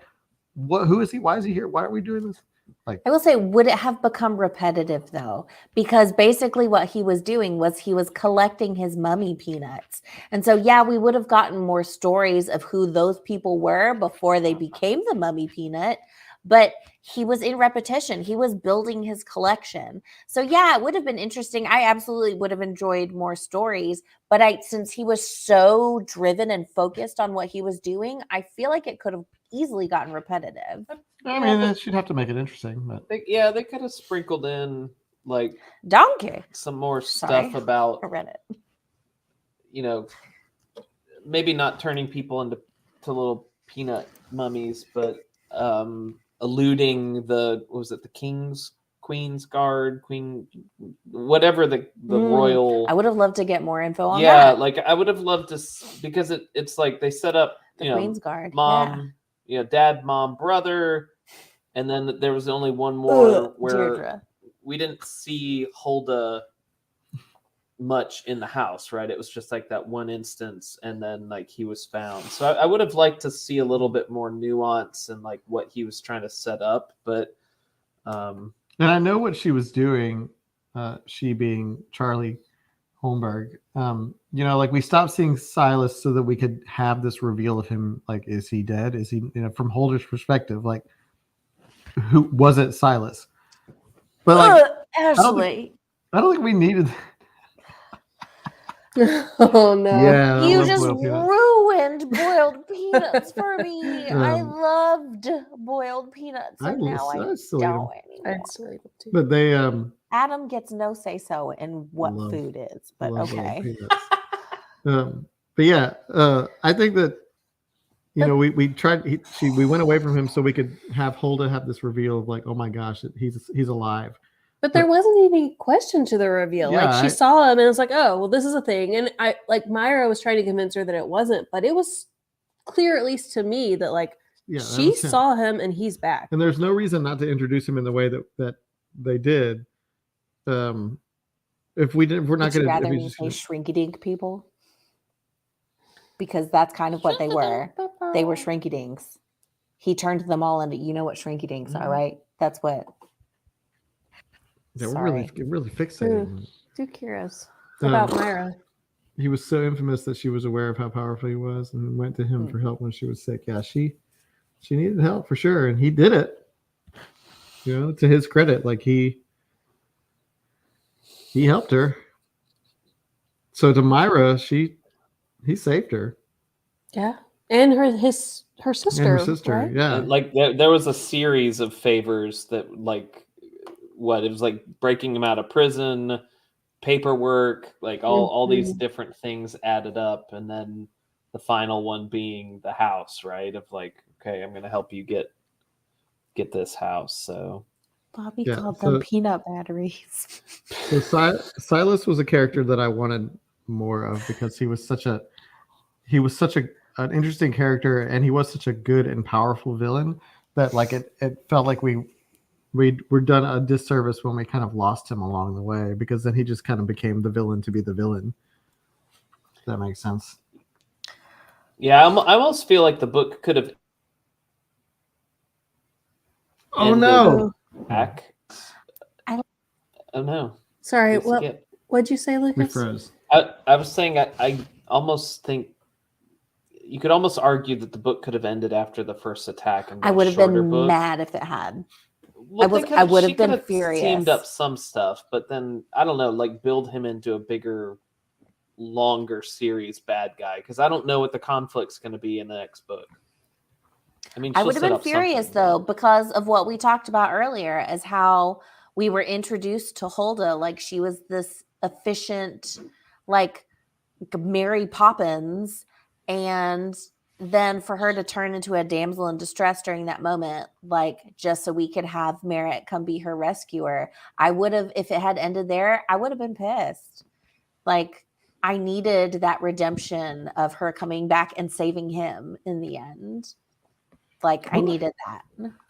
who is he? Why is he here? Why are we doing this? Like, I will say, would it have become repetitive though? Because basically what he was doing was he was collecting his mummy peanuts. And so, yeah, we would have gotten more stories of who those people were before they became the mummy peanut. But he was in repetition. He was building his collection. So yeah, it would have been interesting. I absolutely would have enjoyed more stories. But since he was so driven and focused on what he was doing, I feel like it could have easily gotten repetitive. I mean, she'd have to make it interesting. But They could have sprinkled in like Donkey. some more Sorry. stuff about, I read it. maybe not turning people into little peanut mummies, but eluding the Queen's Guard, whatever the royal. I would have loved to get more info on Yeah, that. like I would have loved to, because it's like they set up The Queen's Guard. mom, dad, mom, brother, and then there was only one more where Deirdre. we didn't see Hulda much in the house, right? It was just like that one instance, and then like he was found. So I would have liked to see a little bit more nuance and like what he was trying to set up, but and I know what she was doing, she being Charlie Holmberg. Like we stopped seeing Silas so that we could have this reveal of him. Like, is he dead? Is he, from Holder's perspective, like, who was it, Silas? But like, Ashley. I don't think we needed. Oh no! Yeah, I You love just Little Peanuts. ruined burned boiled peanuts for me. I Um, loved boiled peanuts, I and now I still eat them, don't anymore. I'd still eat them too. but they Adam gets no say so in what Love- food is, but love boiled okay. peanuts. But yeah, I think that we tried. We went away from him so we could have Hulda have this reveal of like, oh my gosh, he's alive. But there wasn't any question to the reveal. Yeah, like she saw him and it was like, oh, well, this is a thing. And I like Myra was trying to convince her that it wasn't, but it was clear, at least to me, that like Yeah, that she was him. saw him and he's back. And there's no reason not to introduce him in the way that they did. If we're not Would you going rather to, me say shrinky-dink people? Because that's kind of what they were. They were shrinky-dinks. He turned them all into, you know what shrinky-dinks are, right? That's what. we're Sorry. really fixated. Too curious about Myra. He was so infamous that she was aware of how powerful he was and went to him for help when she was sick. Yeah, she needed help for sure, and he did it. To his credit, like he helped her. So to Myra, he saved her. Yeah, and her sister. And her sister, right? yeah. And, like there was a series of favors that like it was like breaking him out of prison, paperwork, like all these different things added up, and then the final one being the house, right? Of like, okay, I'm gonna help you get this house. So Bobby called them peanut batteries. So Silas was a character that I wanted more of because he was such an interesting character, and he was such a good and powerful villain that like it felt like we were done a disservice when we kind of lost him along the way, because then he just kind of became the villain to be the villain. If that makes sense. Yeah, I almost feel like the book could have. Oh no! Back. Oh no! Sorry, what'd you say, Lucas? We froze. I was saying I almost think you could almost argue that the book could have ended after the first attack. And I would have been book. mad if it had. Well, I would have been furious. Teamed up some stuff, but then I don't know, like build him into a bigger, longer series bad guy, because I don't know what the conflict's going to be in the next book. I mean, I would have been furious though, because of what we talked about earlier, as how we were introduced to Hulda, like she was this efficient, like Mary Poppins, and then for her to turn into a damsel in distress during that moment, like just so we could have Merritt come be her rescuer. I would have, if it had ended there, I would have been pissed. Like I needed that redemption of her coming back and saving him in the end. Like I needed that.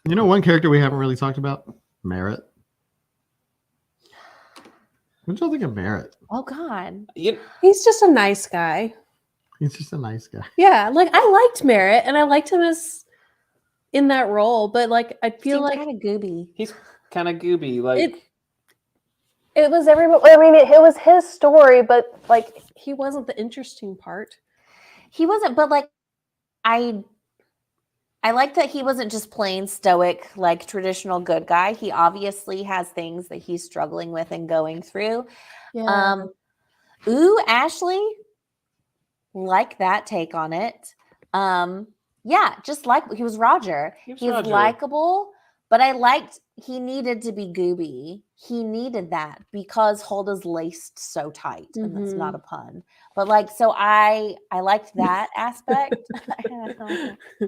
One character we haven't really talked about, Merritt. What did y'all think of Merritt? Oh God. He's just a nice guy. He's just a nice guy. Yeah, like I liked Merritt, and I liked him as in that role, but like I feel like kind of gooby. He's kind of gooby. Like it was everybody. I mean, it was his story, but like he wasn't the interesting part. He wasn't, but like I like that he wasn't just plain stoic, like traditional good guy. He obviously has things that he's struggling with and going through. Yeah. Ashley, like that take on it. Yeah, just like he was Roger. He's likable, but I liked he needed to be gooby. He needed that because Hulda's laced so tight, and that's not a pun. But like, so I liked that aspect.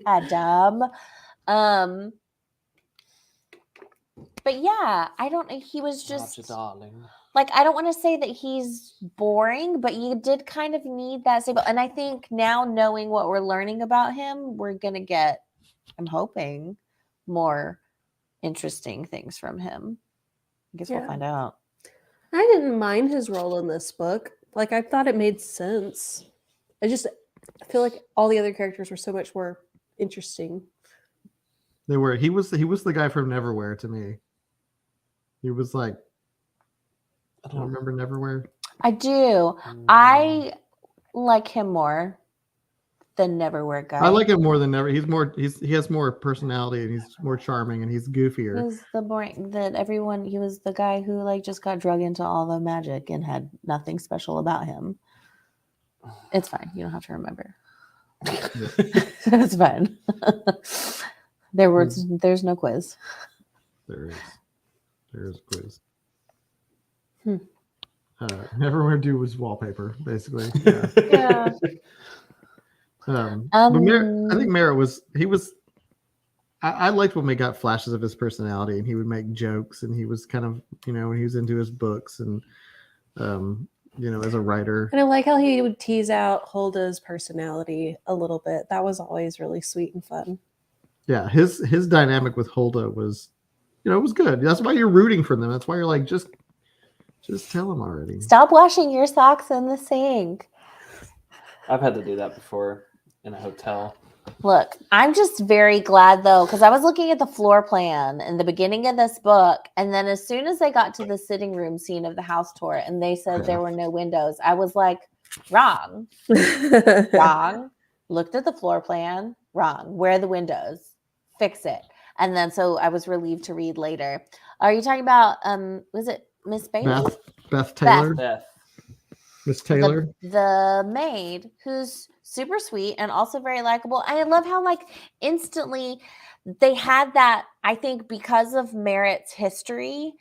Adam. But yeah, I don't. He was just Roger, darling. Like, I don't want to say that he's boring, but you did kind of need that stable. And I think now, knowing what we're learning about him, we're gonna get, I'm hoping, more interesting things from him. I guess we'll find out. I didn't mind his role in this book. Like, I thought it made sense. I feel like all the other characters were so much more interesting. They were. He was the guy from Neverwhere to me. He was like, I don't remember Neverwhere. I do. I like him more than Neverwhere guy. I like him more than Never. He has more personality, and he's more charming, and he's goofier. He was the boring that everyone. He was the guy who like just got drug into all the magic and had nothing special about him. It's fine. You don't have to remember. That's fine. There's no quiz. There is a quiz. Hmm. Neverwhere do was wallpaper, basically. Yeah. But I think Merritt was. I liked when we got flashes of his personality, and he would make jokes, and he was kind of, when he was into his books, and as a writer. And I like how he would tease out Holda's personality a little bit. That was always really sweet and fun. Yeah, his dynamic with Holda was, it was good. That's why you're rooting for them. That's why you're like, just tell him already. Stop washing your socks in the sink. I've had to do that before in a hotel. Look, I'm just very glad though, because I was looking at the floor plan in the beginning of this book, and then as soon as they got to the sitting room scene of the house tour and they said there were no windows, I was like, wrong. Looked at the floor plan, wrong. Where are the windows? Fix it. And then so I was relieved to read later. Are you talking about was it Miss Bailey? Beth Taylor? Beth. Miss Taylor? The maid, who's super sweet and also very likable. I love how instantly they had that, I think because of Merritt's history,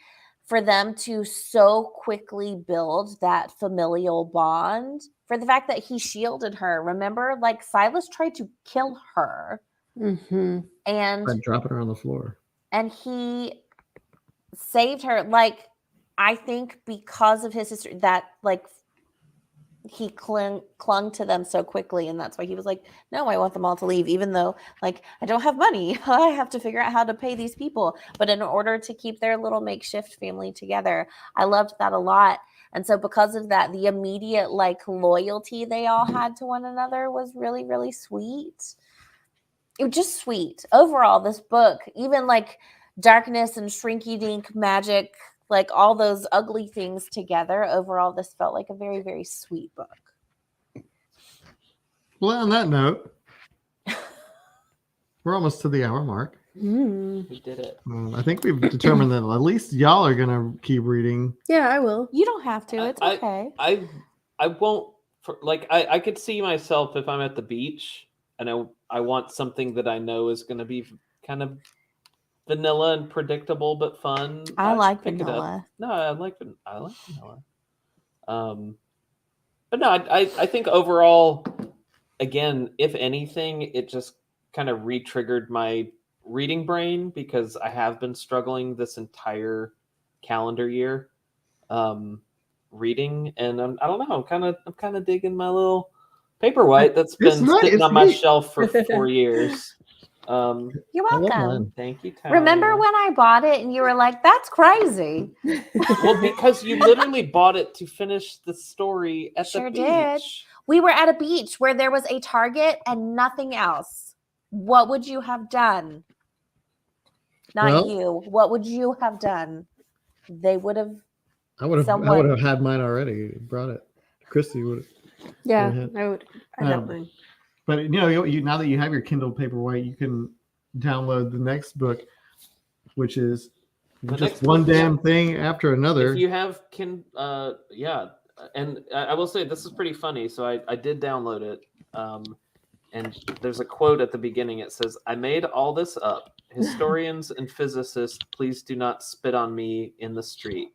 for them to so quickly build that familial bond, for the fact that he shielded her. Remember, Silas tried to kill her. Mm-hmm. And by dropping her on the floor. And he saved her. I think because of his history, that he clung to them so quickly, and that's why he was like, no, I want them all to leave, even though I don't have money. I have to figure out how to pay these people, but in order to keep their little makeshift family together. I loved that a lot. And so because of that, the immediate loyalty they all had to one another was really, really sweet. It was just sweet overall. This book, even darkness and shrinky dink magic, all those ugly things together, overall, this felt like a very, very sweet book. Well, on that note, we're almost to the hour mark. We did it. I think we've determined that at least y'all are going to keep reading. Yeah, I will. You don't have to. It's okay. I won't. I could see myself if I'm at the beach and I want something that I know is going to be kind of vanilla and predictable but fun. I like vanilla. No, I like vanilla. But no, I think overall, again, if anything, it just kind of re-triggered my reading brain, because I have been struggling this entire calendar year reading, and I don't know, I'm kind of digging my little paperwhite that's been sitting on my shelf for 4 years. You're welcome. Thank you, Tyler. Remember when I bought it and you were like, that's crazy? Well, because you literally bought it to finish the story at the beach. Did. We were at a beach where there was a Target and nothing else. What would you have done? You. What would you have done? They would have. I would have had mine already. Brought it. Christy would have. Yeah, I would. I don't mind. But you now that you have your Kindle Paperwhite, you can download the next book, which is just one damn thing after another. If you have and I will say this is pretty funny. So I did download it, and there's a quote at the beginning. It says, "I made all this up. Historians and physicists, please do not spit on me in the street."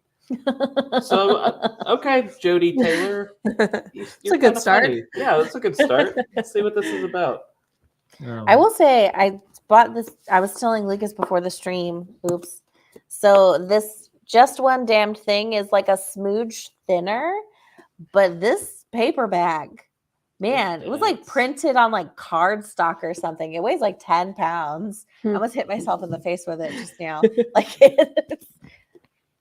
So okay, Jody Taylor, it's a good start. Funny. Yeah, that's a good start. Let's see what this is about. I will say I bought this. I was telling Lucas before the stream. Oops. So this just one damned thing is like a smooge thinner, but this paper bag, man, it was printed on cardstock or something. It weighs 10 pounds. I almost hit myself in the face with it just now.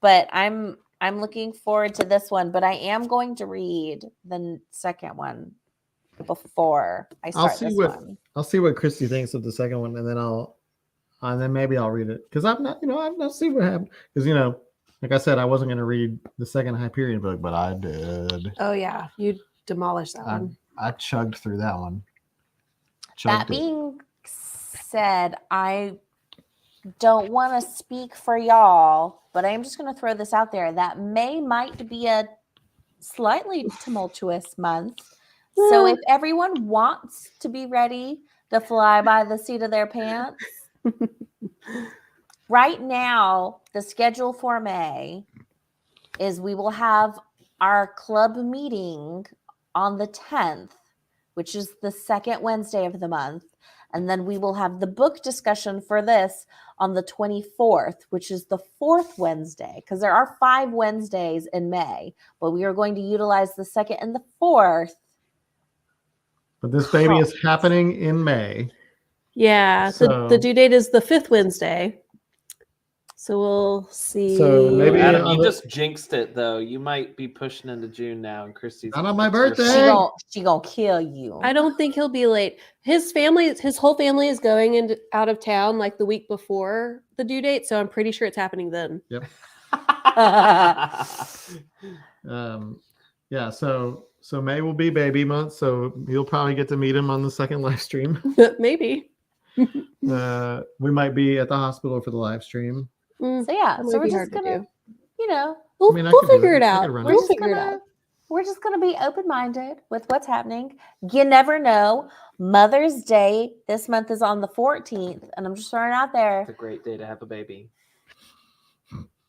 But I'm looking forward to this one, but I am going to read the second one before I start this one. I'll see what Christy thinks of the second one, and then maybe I'll read it, because I've not seen what happened. Because like I said, I wasn't going to read the second Hyperion book, but I did. Oh yeah, you demolished that one. I chugged through that one. That being said, I don't want to speak for y'all, but I am just going to throw this out there that May might be a slightly tumultuous month So if everyone wants to be ready to fly by the seat of their pants, right now, the schedule for May is we will have our club meeting on the 10th, which is the second Wednesday of the month. And then we will have the book discussion for this on the 24th, which is the fourth Wednesday, because there are 5 Wednesdays in May, but we are going to utilize the second and the fourth. But this baby is happening in May. Yeah, So- the due date is the 5th Wednesday. So we'll see. So maybe Adam, on you the- just jinxed it though. You might be pushing into June now, and Christy's Not on my it's your birthday. son. She gonna kill you. I don't think he'll be late. His whole family is going out of town like the week before the due date, so I'm pretty sure it's happening then. Yep. Yeah. So May will be baby month. So you'll probably get to meet him on the second live stream. Maybe. We might be at the hospital for the live stream. So yeah, That so might we're be just hard to gonna, do. you know, We'll, I mean, I we'll could do figure it. it I out. could run it. We'll we're just figure it out. we're just gonna be open-minded with what's happening. You never know. Mother's Day this month is on the 14th, and I'm just throwing it out there. It's a great day to have a baby.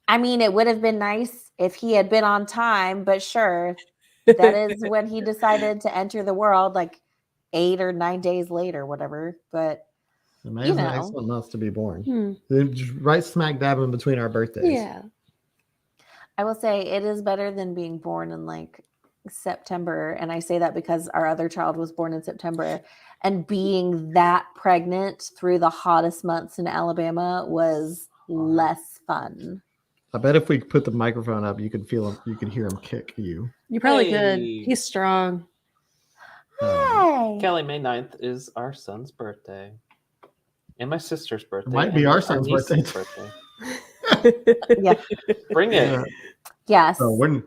I mean, it would have been nice if he had been on time, but sure, that is when he decided to enter the world, like 8 or 9 days later, whatever. But May You is an know. excellent month to be born. Hmm. Just right smack dab in between our birthdays. Yeah. I will say it is better than being born in like September. And I say that because our other child was born in September. And being that pregnant through the hottest months in Alabama was less fun. I bet if we put the microphone up, you could feel him. You could hear him kick you. You probably could. Hey. He's strong. Hey. Kelly, May 9th is our son's birthday. And my sister's birthday. might be and our son's niece's birthday. Yeah. Bring it. Yeah. Yes. So we're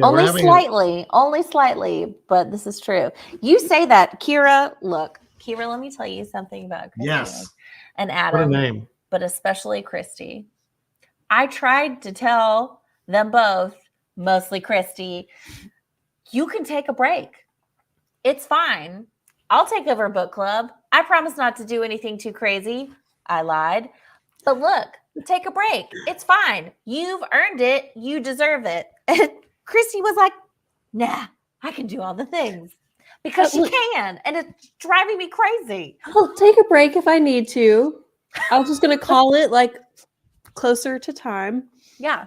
Only having slightly, but this is true. You say that, Kira. Look, Kira, let me tell you something about Christy Yes. and what a Adam, name. but especially Christy. I tried to tell them both, mostly Christy, you can take a break. It's fine. I'll take over book club. I promise not to do anything too crazy. I lied. But look, take a break. It's fine. You've earned it. You deserve it. And Christy was like, nah, I can do all the things because she can. And it's driving me crazy. I'll take a break if I need to. I was just going to call it like closer to time. Yeah,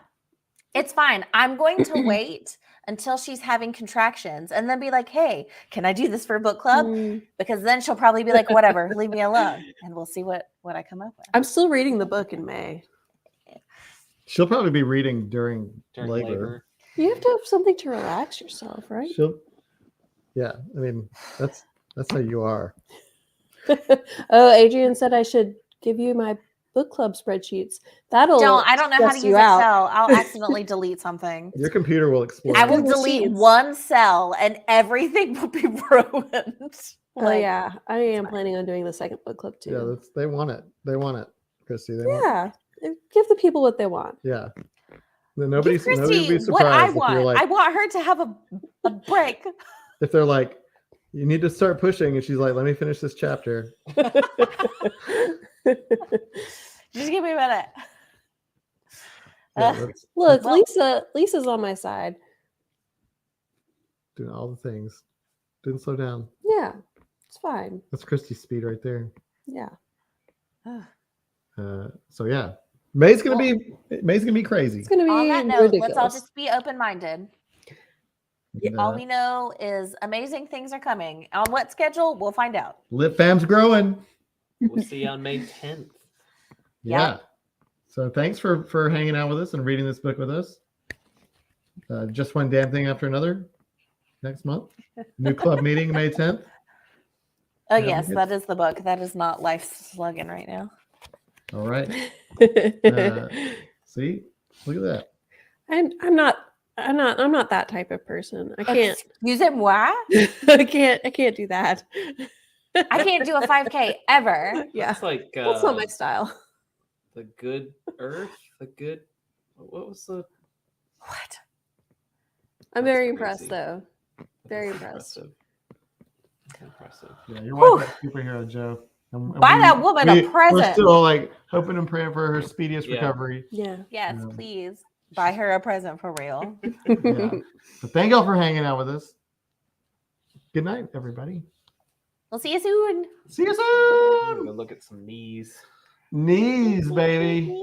it's fine. I'm going to wait until she's having contractions and then be like, hey, can I do this for a book club? Mm. Because then she'll probably be like, whatever, leave me alone. And we'll see what I come up with. I'm still reading the book in May. She'll probably be reading during labor. labor. You have to have something to relax yourself, right? Yeah. I mean, that's how you are. Oh, Adrian said I should give you my book club spreadsheets. I don't know how to use you out. Excel. I'll accidentally delete something. Your computer will explode. I will Google delete Sheets. one cell and everything will be ruined. Oh yeah, I am planning on doing the second book club Yeah, too. they want it. They want it, Christy. They want. Yeah, give the people what they want. Yeah. Nobody's Give nobody Christy be surprised what I if want. you're like I want her to have a break. if they're like, you need to start pushing, and she's like, let me finish this chapter. Just give me a minute. Yeah, that's Look, Well- Lisa's on my side. doing all the things. Didn't slow down. Yeah, it's fine. That's Christy's speed right there. Yeah. So yeah, May's gonna be crazy. It's gonna be On that note, ridiculous. let's all just be open-minded. And, All we know is amazing things are coming. On what schedule? We'll find out. Lip Fam's growing. We'll see you on May 10th. Yeah. So thanks for hanging out with us and reading this book with us. Just one damn thing after another. Next month, new club meeting May 10th. Oh Yeah, yes, we that is the book. That is not life's slogan right now. All right. See, look at that. I'm not that type of person. I can't. Excusez-moi? I can't do that. I can't do a 5K ever. Yeah, It's like that's not my style. the good earth, the good. What was the? What? I'm That's very crazy. impressed though. Very That's impressed. impressive. Impressive. Yeah, your Whew. wife is a superhero, Joe. And Buy that woman a we're present. still like hoping and praying for her speediest Yeah. recovery. Yeah. Yes, Yeah. please buy her a present for real. Yeah. But thank y'all for hanging out with us. Good night, everybody. We'll see you soon. See you I'm gonna soon. go look at some knees. Knees, baby.